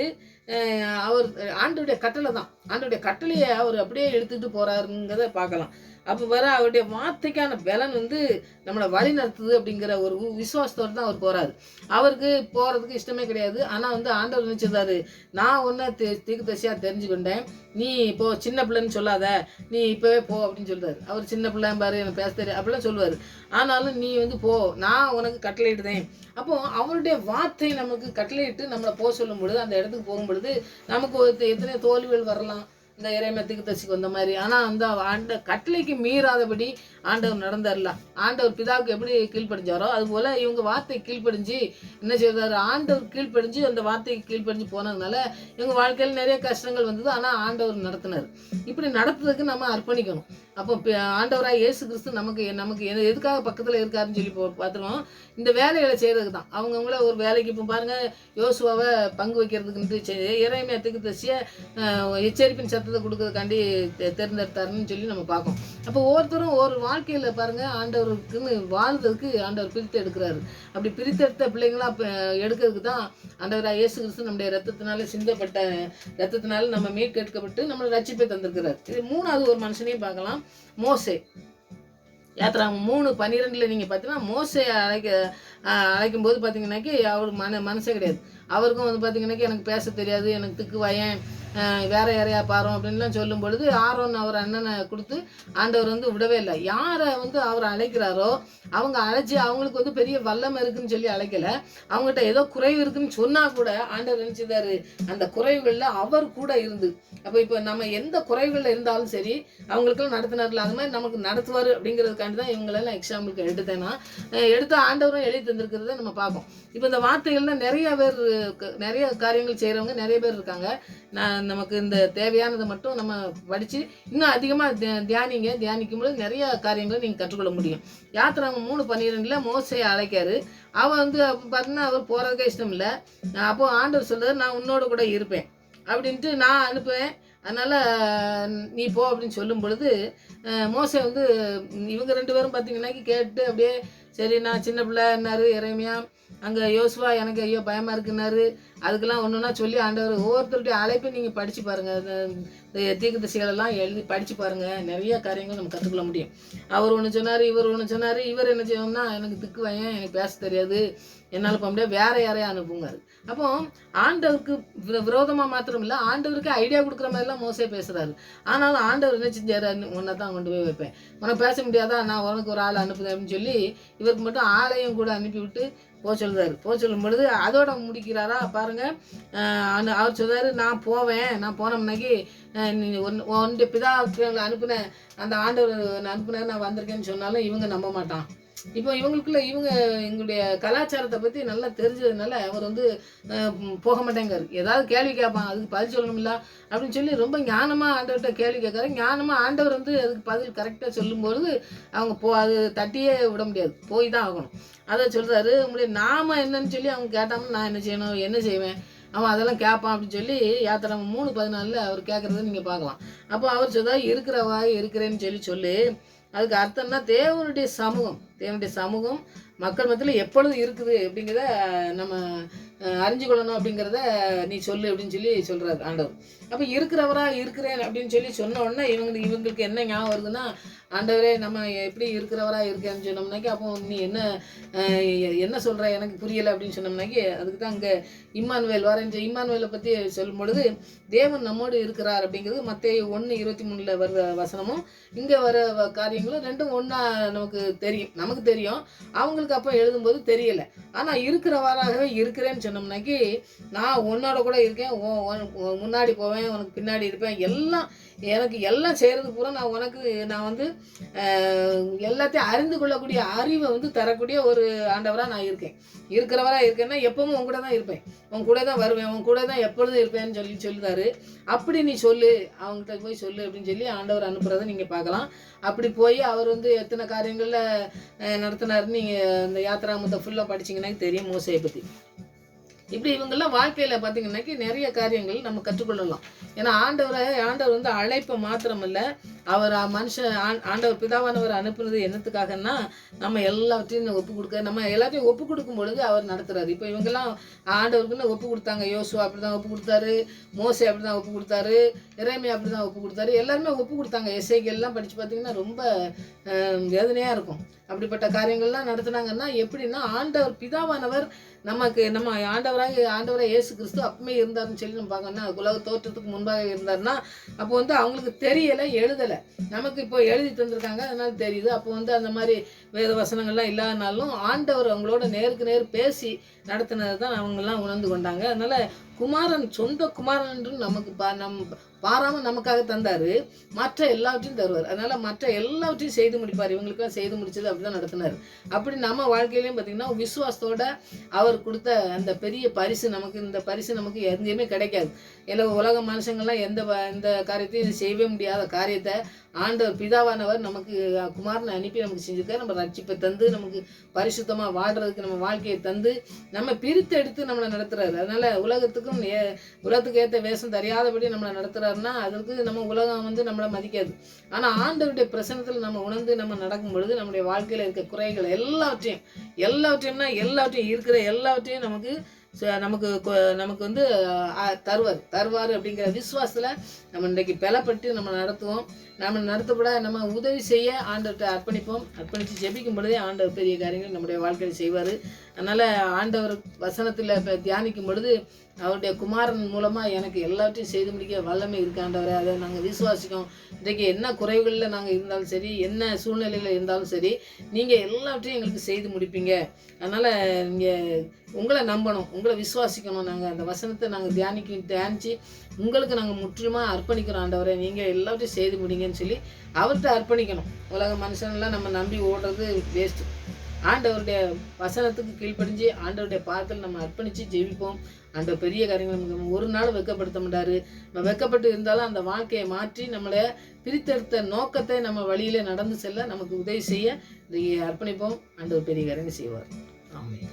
அவர் ஆண்டோடைய கட்டளை தான், ஆண்டோடைய கட்டளையை அவர் அப்படியே எடுத்துக்கிட்டு போகிறாருங்கிறத பார்க்கலாம். அப்போ வர அவருடைய வார்த்தைக்கான பலன் வந்து நம்மளை வழி நடத்துது அப்படிங்கிற ஒரு விசுவாசத்தோடு தான் அவர் போகிறாரு. அவருக்கு போகிறதுக்கு இஷ்டமே கிடையாது. ஆனால் வந்து ஆண்டவர் நினச்சிருந்தாரு, நான் ஒன்றை தீர்க்கதரிசியாக தெரிஞ்சுக்கொண்டேன், நீ இப்போ சின்ன பிள்ளைன்னு சொல்லாத, நீ இப்போவே போ அப்படின்னு சொல்கிறார். அவர் சின்ன பிள்ளை பாரு, எனக்கு பேச தெரியும் அப்படிலாம் சொல்லுவார். ஆனாலும் நீ வந்து போ, நான் உனக்கு கட்டளையிடுதேன். அப்போது அவருடைய வார்த்தை நமக்கு கட்டளையிட்டு நம்மளை போக சொல்லும் பொழுது, அந்த இடத்துக்கு போகும் பொழுது நமக்கு எத்தனை தோல்விகள் வரலாம், இந்த எரேமியா தீர்க்கதரிசிக்கு வந்த மாதிரி. ஆனால் அந்த கட்டளைக்கு மீறாதபடி ஆண்டவர் நடந்தார்ல. ஆண்டவர் பிதாவுக்கு எப்படி கீழ்ப்படிஞ்சாரோ அதுபோல் இவங்க வார்த்தை கீழ்ப்படிஞ்சு என்ன செய்தார், ஆண்டவர் கீழ்ப்படிஞ்சு அந்த வார்த்தைக்கு கீழ்ப்படிஞ்சு போனதுனால இவங்க வாழ்க்கையில் நிறைய கஷ்டங்கள் வந்தது. ஆனால் ஆண்டவர் நடத்தினார். இப்படி நடத்துறதுக்கு நம்ம அர்ப்பணிக்கணும். அப்போ ஆண்டவராக இயேசு கிறிஸ்து நமக்கு எதுக்காக பக்கத்தில் இருக்காருன்னு சொல்லி பார்த்துருவோம், இந்த வேலைகளை செய்கிறதுக்கு தான். அவங்கவுங்கள ஒரு வேலைக்கு இப்போ பாருங்கள், யோசுவாவை பங்கு வைக்கிறதுக்குன்ட்டு எரேமியா தீர்க்கதரிசியை எச்சரிப்பின் சத்தத்தை கொடுக்கறதுக்காண்டி தேர்ந்தெடுத்தாருன்னு சொல்லி நம்ம பார்க்கோம். அப்போ ஒவ்வொருத்தரும் ஒரு வாழ்க்கையில் பாருங்கள், ஆண்டவருக்குன்னு வாழ்றதுக்கு ஆண்டவர் பிரித்து எடுக்கிறாரு. அப்படி பிரித்தெடுத்த பிள்ளைங்களாம் எடுக்கிறதுக்கு தான் ஆண்டவராக இயேசு கிறிஸ்து நம்முடைய ரத்தத்தினால சிந்தப்பட்ட ரத்தத்தினால நம்ம மீட்கெடுக்கப்பட்டு நம்மளை ரட்சிப்பை தந்திருக்கிறார். இது 3வது ஒரு மனுஷனையும் பார்க்கலாம், மோசே. யாத்திரா 3:12 நீங்கள் பார்த்தீங்கன்னா மோசே அழைக்கும் போது பார்த்தீங்கன்னாக்கி அவர் மனசே கிடையாது. அவருக்கும் வந்து பார்த்தீங்கன்னாக்கி எனக்கு பேச தெரியாது, எனக்கு திக்கு வயன், வேற யாரையா பாரோம் அப்படின்லாம் சொல்லும் பொழுது ஆரோன் அவர் அண்ணனை கொடுத்து ஆண்டவர் வந்து விடவே இல்லை. யாரை வந்து அவர் அழைக்கிறாரோ அவங்க அழைச்சி அவங்களுக்கு வந்து பெரிய வல்லமை இருக்குன்னு சொல்லி அழைக்கலை. அவங்ககிட்ட ஏதோ குறைவு இருக்குன்னு சொன்னால் கூட ஆண்டவர் நினச்சிதாரு அந்த குறைவுகளில் அவர் கூட இருந்து. அப்போ இப்போ நம்ம எந்த குறைவுகளில் இருந்தாலும் சரி அவங்களுக்கெல்லாம் நடத்தினார்ல, அது மாதிரி நமக்கு நடத்துவார் அப்படிங்கிறதுக்காண்டி தான் இவங்களெல்லாம் எக்ஸாம்பிளுக்கு எடுத்தேன்னா எடுத்து ஆண்டவரும் எழுதி தந்திருக்கிறத நம்ம பார்ப்போம். இப்போ இந்த வார்த்தைகள்லாம் நிறைய காரியங்கள் செய்கிறவங்க நிறைய பேர் இருக்காங்க. நான் நமக்கு இந்த தேவையானதை மட்டும் நம்ம படித்து இன்னும் அதிகமாக தியானிக்கும்போது நிறைய காரியங்களை நீங்கள் கற்றுக்கொள்ள முடியும். யாத்திராகமம் 3:12 மோசேயை அழைக்காரு. அவன் வந்து பார்த்தீங்கன்னா அவர் போகிறதுக்கே இஷ்டம் இல்லை. அப்போது ஆண்டவர் சொல்கிறார், நான் உன்னோட கூட இருப்பேன் அப்படின்ட்டு நான் அனுப்புவேன், அதனால் நீ போ அப்படின்னு சொல்லும் பொழுது மோசே வந்து இவங்க 2 பேரும் பார்த்தீங்கன்னாக்கி கேட்டு அப்படியே சரி நான் சின்ன பிள்ளைன்னாரு எரேமியா, அங்கே யோசுவா எனக்கு ஐயோ பயமாக இருக்குன்னாரு. அதுக்கெல்லாம் ஒன்று ஒன்றா சொல்லி ஆண்டவர் ஒவ்வொருத்தருடைய அழைப்பை நீங்கள் படித்து பாருங்கள். இந்த தீர்க்கதரிசிகளெல்லாம் எழுதி படித்து பாருங்கள். நிறைய காரியங்கள் நம்ம கற்றுக்கொள்ள முடியும். அவர் ஒன்று சொன்னார், இவர் ஒன்று சொன்னார். இவர் என்ன செய்யணும்னா எனக்கு திக்கு வையன், எனக்கு பேச தெரியாது, என்னால் போக முடியாது, வேற யாரையும் அனுப்புங்காரு. அப்போ ஆண்டவருக்கு விரோதமாக மாத்திரம் இல்லை, ஆண்டவருக்கு ஐடியா கொடுக்குற மாதிரிலாம் மோசே பேசுகிறாரு. ஆனாலும் ஆண்டவர் என்ன செஞ்சார், உன்னை தான் கொண்டு போய் வைப்பேன், உனக்கு பேச முடியாதா, நான் உனக்கு ஒரு ஆள் அனுப்புதேன் அப்படின்னு சொல்லி இவருக்கு மட்டும் ஆளையும் கூட அனுப்பிவிட்டு சொல்லுதாரு. சொல்லும் பொழுது அதோட முடிக்கிறாரா பாருங்கள். அவர் சொல்றாரு, நான் போவேன், நான் போனோம்னாக்கி ஒன்றை பிதா அனுப்புனேன், அந்த ஆண்டவர் அனுப்புனார், நான் வந்திருக்கேன்னு சொன்னாலும் இவங்க நம்ப மாட்டான். இப்போ இவங்களுக்குள்ள எங்களுடைய கலாச்சாரத்தை பற்றி நல்லா தெரிஞ்சதுனால அவர் வந்து போக மாட்டேங்காரு. ஏதாவது கேள்வி கேட்பான், அதுக்கு பதில் சொல்லணும்ல அப்படின்னு சொல்லி ரொம்ப ஞானமாக ஆண்டவர்கிட்ட கேள்வி கேட்குறாரு. ஞானமாக ஆண்டவர் வந்து அதுக்கு பதில் கரெக்டாக சொல்லும்பொழுது அவங்க அது தட்டியே விட முடியாது, போய் தான் ஆகணும். அதை சொல்கிறாரு. உங்களுடைய நாம என்னன்னு சொல்லி அவங்க கேட்டாமல் நான் என்ன செய்யணும், என்ன செய்வேன், அவன் அதெல்லாம் கேட்பான் அப்படின்னு சொல்லி யாத்திராகமம் 3:14 அவர் கேட்குறத நீங்கள் பார்க்கலாம். அப்போ அவர் சொல்கிறார், இருக்கிறவாய் இருக்கிறேன்னு சொல்லு. அதுக்கு அர்த்தம்னா தேவனுடைய சமூகம் மக்கள் மத்தியில் எப்பொழுது இருக்குது அப்படிங்கிறத நம்ம அறிஞ்சுக்கொள்ளணும் அப்படிங்கிறத நீ சொல்லு அப்படின்னு சொல்லி சொல்கிறார் ஆண்டவர். அப்போ இருக்கிறவரா இருக்கிறேன் அப்படின்னு சொல்லி சொன்ன உடனே இவங்களுக்கு என்ன ஞாபகம் வருதுன்னா, ஆண்டவரே நம்ம எப்படி இருக்கிறவரா இருக்கேன்னு சொன்னோம்னாக்கி அப்போ நீ என்ன சொல்கிற எனக்கு புரியலை அப்படின்னு சொன்னோம்னாக்கி அதுக்கு தான் அங்கே இம்மானுவேல் இம்மானுவேலை பற்றி சொல்லும் பொழுது தேவன் நம்மோடு இருக்கிறார் அப்படிங்கிறது மத்தேயு 1:23 வர்ற வசனமும் இங்கே வர காரியங்களும் ரெண்டும் ஒன்றா நமக்கு தெரியும். அவங்களுக்கு அப்போ எழுதும்போது தெரியலை. ஆனால் இருக்கிறவாறாகவே இருக்கிறேன்னு சொன்னோம்னாக்கி நான் உன்னோட கூட இருக்கேன், முன்னாடி போவேன், உனக்கு பின்னாடி இருப்பேன், எனக்கு எல்லாம் செய்கிறது பூரா நான் வந்து எல்லாத்தையும் அறிந்து கொள்ளக்கூடிய அறிவை வந்து தரக்கூடிய ஒரு ஆண்டவராக நான் இருக்கேன். இருக்கிறவராக இருக்கேன்னா எப்பவும் உன் கூட தான் இருப்பேன், உன் கூட தான் வருவேன், உன் கூட தான் எப்பொழுதும் இருப்பேன்னு சொல்லுதாரு. அப்படி நீ சொல்லு, அவங்ககிட்ட போய் சொல்லு அப்படின்னு சொல்லி ஆண்டவர் அனுப்புறதை நீங்கள் பார்க்கலாம். அப்படி போய் அவர் வந்து எத்தனை காரியங்களில் நடத்தினாருன்னு நீங்கள் அந்த யாத்திராகமத்தை ஃபுல்லாக படிச்சிங்கன்னா தெரியும் மோசேயை பற்றி. இப்படி இவங்கெல்லாம் வாழ்க்கையில் பார்த்தீங்கன்னாக்கி நிறைய காரியங்கள் நம்ம கற்றுக்கொள்ளலாம். ஏன்னா ஆண்டவர் வந்து அழைப்பை மாத்திரமல்ல, அவர் ஆண்டவர் பிதாவானவர் அனுப்புனது என்னத்துக்காகன்னா நம்ம எல்லாத்தையும் நம்ம எல்லாத்தையும் ஒப்பு கொடுக்கும் பொழுது அவர் நடத்துறாரு. இப்போ இவங்கெல்லாம் ஆண்டவருக்குன்னு ஒப்பு கொடுத்தாங்க. யோசுவா அப்படி தான் ஒப்பு கொடுத்தாரு, மோசே அப்படி தான் ஒப்பு கொடுத்தாரு, எரேமியா அப்படி தான் ஒப்பு கொடுத்தாரு, எல்லாருமே ஒப்பு கொடுத்தாங்க. எஸ்ஐகள்லாம் படித்து பார்த்தீங்கன்னா ரொம்ப வேதனையாக இருக்கும். அப்படிப்பட்ட காரியங்கள்லாம் நடத்துனாங்கன்னா எப்படின்னா ஆண்டவர் பிதாவானவர் நம்ம ஆண்டவராக இயேசு கிறிஸ்து அப்பமே இருந்தாருன்னு சொல்லி நம்ம பார்க்கணும்னா உலக தோற்றத்துக்கு முன்பாக இருந்தாருன்னா அப்போ வந்து அவங்களுக்கு தெரியலை, எழுதலை, நமக்கு இப்போ எழுதி தந்திருக்காங்க, அதனால தெரியுது. அப்போ வந்து அந்த மாதிரி வேத வசனங்கள்லாம் இல்லாதனாலும் ஆண்டவர் அவங்களோட நேருக்கு நேர் பேசி நடத்தினது தான் அவங்கெல்லாம் உணர்ந்து கொண்டாங்க. அதனால் சொந்த குமாரன் நமக்கு பாராமல் நமக்காக தந்தார், மற்ற எல்லாவற்றையும் தருவார். அதனால் மற்ற எல்லாவற்றையும் செய்து முடிப்பார். இவங்களுக்கெல்லாம் செய்து முடிச்சது அப்படி தான் நடத்தினார். அப்படி நம்ம வாழ்க்கையிலையும் பார்த்திங்கன்னா விசுவாசத்தோட அவர் கொடுத்த அந்த பெரிய பரிசு இந்த பரிசு நமக்கு எங்கேயுமே கிடைக்காது. உலக மனுஷங்கள்லாம் எந்த காரியத்தையும் செய்யவே முடியாத காரியத்தை ஆண்டவர் பிதாவானவர் நமக்கு குமாரனை அனுப்பி நமக்கு செஞ்சுருக்காரு. நம்ம ரட்சிப்பை தந்து நமக்கு பரிசுத்தமாக வாழ்கிறதுக்கு நம்ம வாழ்க்கையை தந்து நம்ம பிரித்து எடுத்து நம்மளை நடத்துகிறாரு. அதனால் உலகத்துக்கு ஏற்ற வேஷம் தெரியாதபடி நம்மளை நடத்துகிறாருன்னா அதுக்கு நம்ம உலகம் வந்து நம்மளை மதிக்காது. ஆனால் ஆண்டவருடைய பிரசனத்தில் நம்ம உணர்ந்து நம்ம நடக்கும் பொழுது நம்முடைய வாழ்க்கையில் இருக்க குறைகள் எல்லாவற்றையும் இருக்கிற எல்லாவற்றையும் நமக்கு வந்து தருவார் அப்படிங்கிற விசுவாசத்தில் நம்ம இன்றைக்கு பலப்பட்டு நம்ம நடத்துவோம். நம்ம நடத்தப்பட நம்ம உதவி செய்ய ஆண்டவர்கிட்ட அர்ப்பணித்து ஜெபிக்கும் பொழுதே ஆண்டவர் பெரிய காரியங்கள் நம்முடைய வாழ்க்கையில் செய்வார். அதனால் ஆண்டவர் வசனத்தில் இப்போ தியானிக்கும் பொழுது அவருடைய குமாரன் மூலமாக எனக்கு எல்லாவற்றையும் செய்து முடிக்க வல்லமை இருக்கு ஆண்டவரை, அதை நாங்கள் விசுவாசிக்கோம். இன்றைக்கு என்ன குறைவுகளில் நாங்கள் இருந்தாலும் சரி, என்ன சூழ்நிலையில் இருந்தாலும் சரி, நீங்கள் எல்லாவற்றையும் எங்களுக்கு செய்து முடிப்பீங்க. அதனால் நீங்கள் உங்களை நம்பணும், உங்களை விசுவாசிக்கணும். நாங்கள் அந்த வசனத்தை நாங்கள் தியானித்து உங்களுக்கு நாங்கள் முற்றிலுமாக அர்ப்பணிக்கிறோம் ஆண்டவரை, நீங்கள் எல்லாவற்றையும் செய்து முடிங்கன்னு சொல்லி அவர்கிட்ட அர்ப்பணிக்கணும். உலக மனுஷனெல்லாம் நம்ம நம்பி ஓடுறது வேஸ்ட்டு. ஆண்டவருடைய வசனத்துக்கு கீழ்ப்படிஞ்சு ஆண்டவருடைய பாதத்தில் நம்ம அர்ப்பணித்து ஜெபிப்போம். ஆண்டவர் பெரிய காரியங்கள் நமக்கு ஒரு நாள் வெட்கப்படுத்த மாட்டாரு. நம்ம வெட்கப்பட்டு இருந்தாலும் அந்த வாழ்க்கையை மாற்றி நம்மளை பிரித்தெடுத்த நோக்கத்தை நம்ம வழியில் நடந்து செல்ல நமக்கு உதவி செய்ய இதை அர்ப்பணிப்போம். ஆண்டவர் பெரிய காரியங்கள் செய்வார். ஆமென்.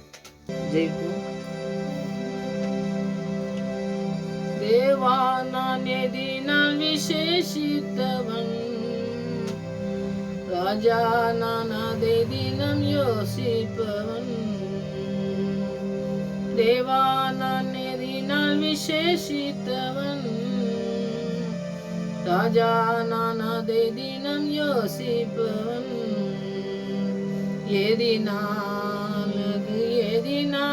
ஜெயிப்போம். தேவா நான் எதினால் விசேஷித்தவன், ராஜா நான் அதை தினம் யோசிப்பவன். தேவா நான் எதினால் விசேஷித்தவன், ராஜா நான் அதை தினம் யோசிப்பவன். எதினால் அது எதினா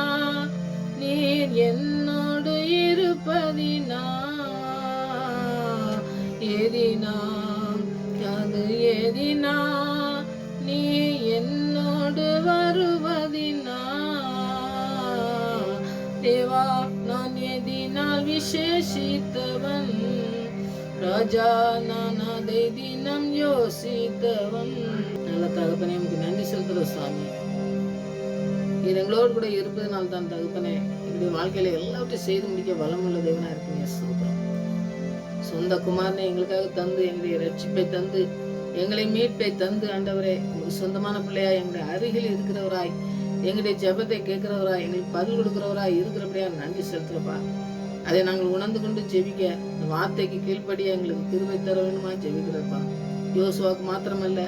நீர் என்னோடு இருப்பதினா, எதினா அது எதினா நீ என்னோடு வருவதினா. தேவா நான் எதினால் விசேஷித்தவன், ராஜா நான் அதை தினம் யோசித்தவன். நல்ல தகப்பனே, உங்களுக்கு நன்றி செலுத்துகிற சுவாமி. இது எங்களோடு கூட இருப்பதனால தான் தகப்பனே என்னுடைய வாழ்க்கையில எல்லாவற்றையும் செய்து முடிக்க வளமுள்ள தேவனா இருக்குங்க. சொல்றோம் சொந்த குமாரனை எங்களுக்காக தந்து எங்களுடைய ரட்சிப்பை தந்து எங்களை மீட்பை தந்து ஆண்டவரே உங்களுக்கு சொந்தமான பிள்ளையா எங்களுடைய அருகில் இருக்கிறவராய் எங்களுடைய ஜெபத்தை கேட்கிறவராய் எங்களுக்கு பதில் கொடுக்கிறவராய் இருக்கிறபடியா நன்றி செலுத்துறப்பா. அதை நாங்கள் உணர்ந்து கொண்டு ஜெபிக்க இந்த வார்த்தைக்கு கீழ்ப்படியா எங்களுக்கு கிருபை தர வேணுமா ஜெபிக்கிறப்பா. யோசுவாக்கு மாத்திரமல்ல,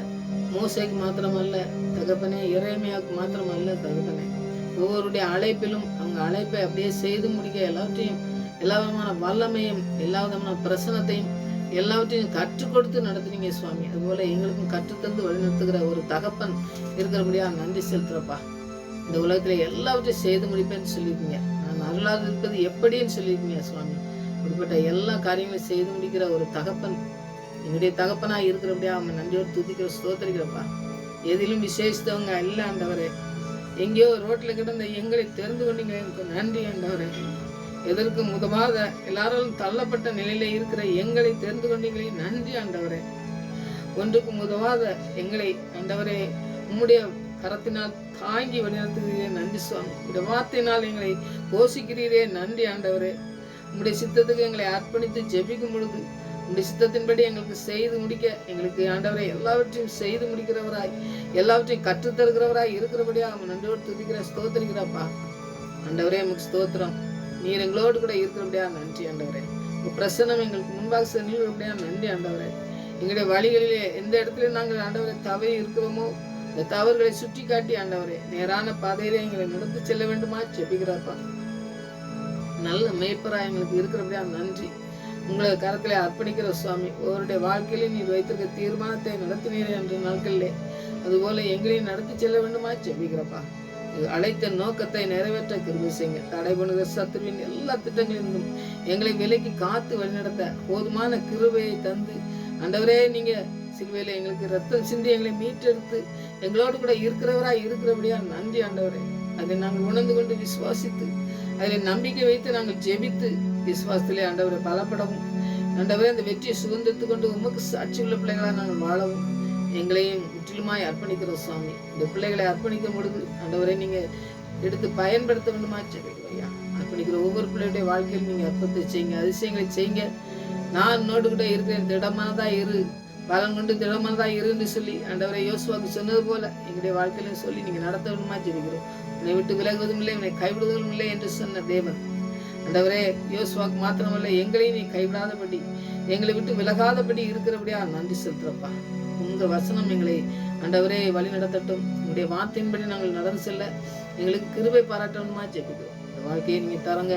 மோசேக்கு மாத்திரமல்ல தகப்பனே, எரேமியாவுக்கு மாத்திரமல்ல தகப்பனே, ஒவ்வொருடைய அழைப்பிலும் அவங்க அழைப்பை அப்படியே செய்து முடிக்க எல்லாவற்றையும் எல்லா விதமான வல்லமையும் எல்லா விதமான பிரசனத்தையும் எல்லாவற்றையும் கற்றுக் கொடுத்து நடத்துனீங்க சுவாமி. அதுபோல எங்களுக்கும் கற்றுத்தந்து வழிநடத்துகிற ஒரு தகப்பன் இருக்கிறபடியா நன்றி செலுத்துறப்பா. இந்த உலகத்துல எல்லாவற்றையும் செய்து முடிப்பேன்னு சொல்லியிருக்கீங்க. நான் அருளாது இருப்பது எப்படின்னு சொல்லியிருக்கீங்க சுவாமி. அப்படிப்பட்ட எல்லா காரியங்களையும் செய்து முடிக்கிற ஒரு தகப்பன் என்னுடைய தகப்பனா இருக்கிறபடியா அவன் நன்றியோடு துதிக்கிற ஸ்தோத்திரிக்கிறப்பா. எதிலும் விசேஷித்தவங்க அல்ல ஆண்டவரே, எங்கேயோ ரோட்ல கிடந்த எங்களை தெரிந்து கொண்டீங்க, எனக்கு நன்றி ஆண்டவரே. எதற்கும் உதவாத எல்லாரும் தள்ளப்பட்ட நிலையில இருக்கிற எங்களை தெரிந்து கொண்டீங்களே நன்றி ஆண்டவரே. ஒன்றுக்கும் உதவாத எங்களை ஆண்டவரே உம்முடைய கரத்தினால் தாங்கி வழிநடத்துகிறீரே நன்றி சுவாமி. உடைய வார்த்தையினால் எங்களை போஷிக்கிறீரே நன்றி ஆண்டவரே. உம்முடைய சித்தத்துக்கு எங்களை அர்ப்பணித்து ஜெபிக்கும் பொழுது உடைய சித்தத்தின்படி எங்களுக்கு செய்து முடிக்க எங்களுக்கு ஆண்டவரை எல்லாவற்றையும் செய்து முடிக்கிறவராய் எல்லாவற்றையும் கற்றுத்தருகிறவராய் இருக்கிறபடியா அவன் நன்றோடு துதிக்கிற ஸ்தோத்திரிக்கிறாப்பா. ஆண்டவரே நமக்கு ஸ்தோத்திரம். நீர் எங்களோடு கூட இருக்கிறபடியா நன்றி ஆண்டவரே. உங்க பிரசன்னம் எங்களுக்கு முன்பாக செல்லுபடியா நன்றி ஆண்டவரே. எங்களுடைய வழிகளிலே எந்த இடத்துல நாங்கள் ஆண்டவரை தவறி இருக்கிறோமோ இந்த தவறுகளை சுட்டி காட்டி ஆண்டவரே நேரான பாதையிலே எங்களை நடந்து செல்ல வேண்டுமா ஜெபிக்கிறாப்பா. நல்ல மேய்ப்பராய் எங்களுக்கு இருக்கிறபடியா நன்றி. உங்களை கரத்திலே அர்ப்பணிக்கிற சுவாமி. ஒருடைய வாழ்க்கையிலே நீர் வைத்திருக்க தீர்மானத்தை நடத்தினீரே என்ற நாட்களிலே அதுபோல எங்களையும் நடத்தி செல்ல வேண்டுமா ஜெபிக்கிறப்பா. அழைத்த நோக்கத்தை நிறைவேற்ற கிருபை செய்யுங்க. தடை பண்ணுகிற சத்துருவின் எல்லா திட்டங்களிலும் எங்களை விலைக்கு காத்து வழிநடத்த போதுமான கிருபையை தந்து ஆண்டவரே நீங்க சிலுவையில எங்களுக்கு ரத்தம் சிந்தி எங்களை மீட்டெடுத்து எங்களோடு கூட இருக்கிறவராய் இருக்கிறபடியா நன்றி ஆண்டவரே. அதை நாங்கள் உணர்ந்து கொண்டு விசுவாசித்து அதில் நம்பிக்கை வைத்து நாங்கள் ஜெபித்து விசுவாசத்திலே ஆண்டவரை பலப்படவும் ஆண்டவரே அந்த வெற்றியை சுதந்திரத்து கொண்டு உமக்கு சாட்சி உள்ள பிள்ளைகளா நாங்கள் வாழவும் எங்களையும் முற்றிலுமாய் அர்ப்பணிக்கிறோம் சுவாமி. இந்த பிள்ளைகளை அர்ப்பணிக்கும் பொழுது ஆண்டவரை நீங்க எடுத்து பயன்படுத்த வேண்டுமா ஜெபிக்கிறோம். அர்ப்பணிக்கிற ஒவ்வொரு பிள்ளையுடைய வாழ்க்கையில் நீங்க அற்புதத்தை செய்யுங்க, அதிசயங்களை செய்யுங்க. நான் என்னோடு கூட இருக்கிறேன், திடமானதா இரு, பலம் கொண்டு திடமானதா இருன்னு சொல்லி ஆண்டவரை யோசுவாக்கு சொன்னது போல எங்களுடைய வாழ்க்கையிலும் சொல்லி நீங்க நடத்த வேண்டுமா ஜெபிக்கிறோம். உன்னை விட்டு விலகுவதும் இல்லை, உன்னை கைவிடுவதும் இல்லை என்று சொன்ன தேவன் ஆண்டவரே யோசுவாக்கு மாத்திரமல்ல எங்களையும் நீ கைவிடாதபடி எங்களை விட்டு விலகாதபடி இருக்கிறபடியா நன்றி செலுத்துறப்பா. உங்க வசனம் எங்களை ஆண்டவரே வழி நடத்தட்டும். உங்களுடைய வார்த்தையின்படி நாங்கள் நடந்து செல்ல எங்களுக்கு கிருபை பாராட்டணுமா ஜெபிக்கிறோம். இந்த வாழ்க்கையை நீங்க தரங்க.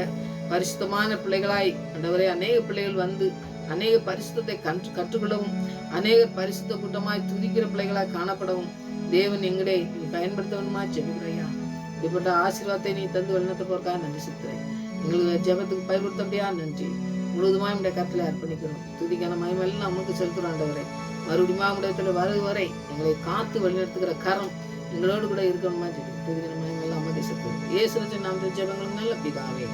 பரிசுத்தமான பிள்ளைகளாய் ஆண்டவரே அநேக பிள்ளைகள் வந்து அநேக பரிசுத்தத்தை கற்றுக்கொள்ளவும் அநேக பரிசுத்த கூட்டமாய் துதிக்கிற பிள்ளைகளாய் காணப்படவும் தேவன் எங்களை நீ பயன்படுத்த வேணுமா ஜெபிக்கிறையா. இப்படிப்பட்ட ஆசீர்வாதத்தை நீ தந்து வழிநடத்த போறக்காக நன்றி செலுத்துறேன். எங்களுக்கு ஜெபத்துக்கு பயன்படுத்தபடியா நன்றி. முழுவதுமாய் உடைய கருத்துல அர்ப்பணிக்கிறோம். துதிக்கான மயமெல்லாம் நமக்கு செலுத்துறோம் ஆண்டவரே. மறுபடியும் உடையத்துல வரும் வரை எங்களை காத்து வழிநடத்துகிற கரம் எங்களோடு கூட இருக்கணுமா ஜெபம். துதிக்கான மயமெல்லாம் அமைதி செலுத்துறோம். இயேசு நாமத்தில் ஜெபங்களும் நல்ல பிதாவே.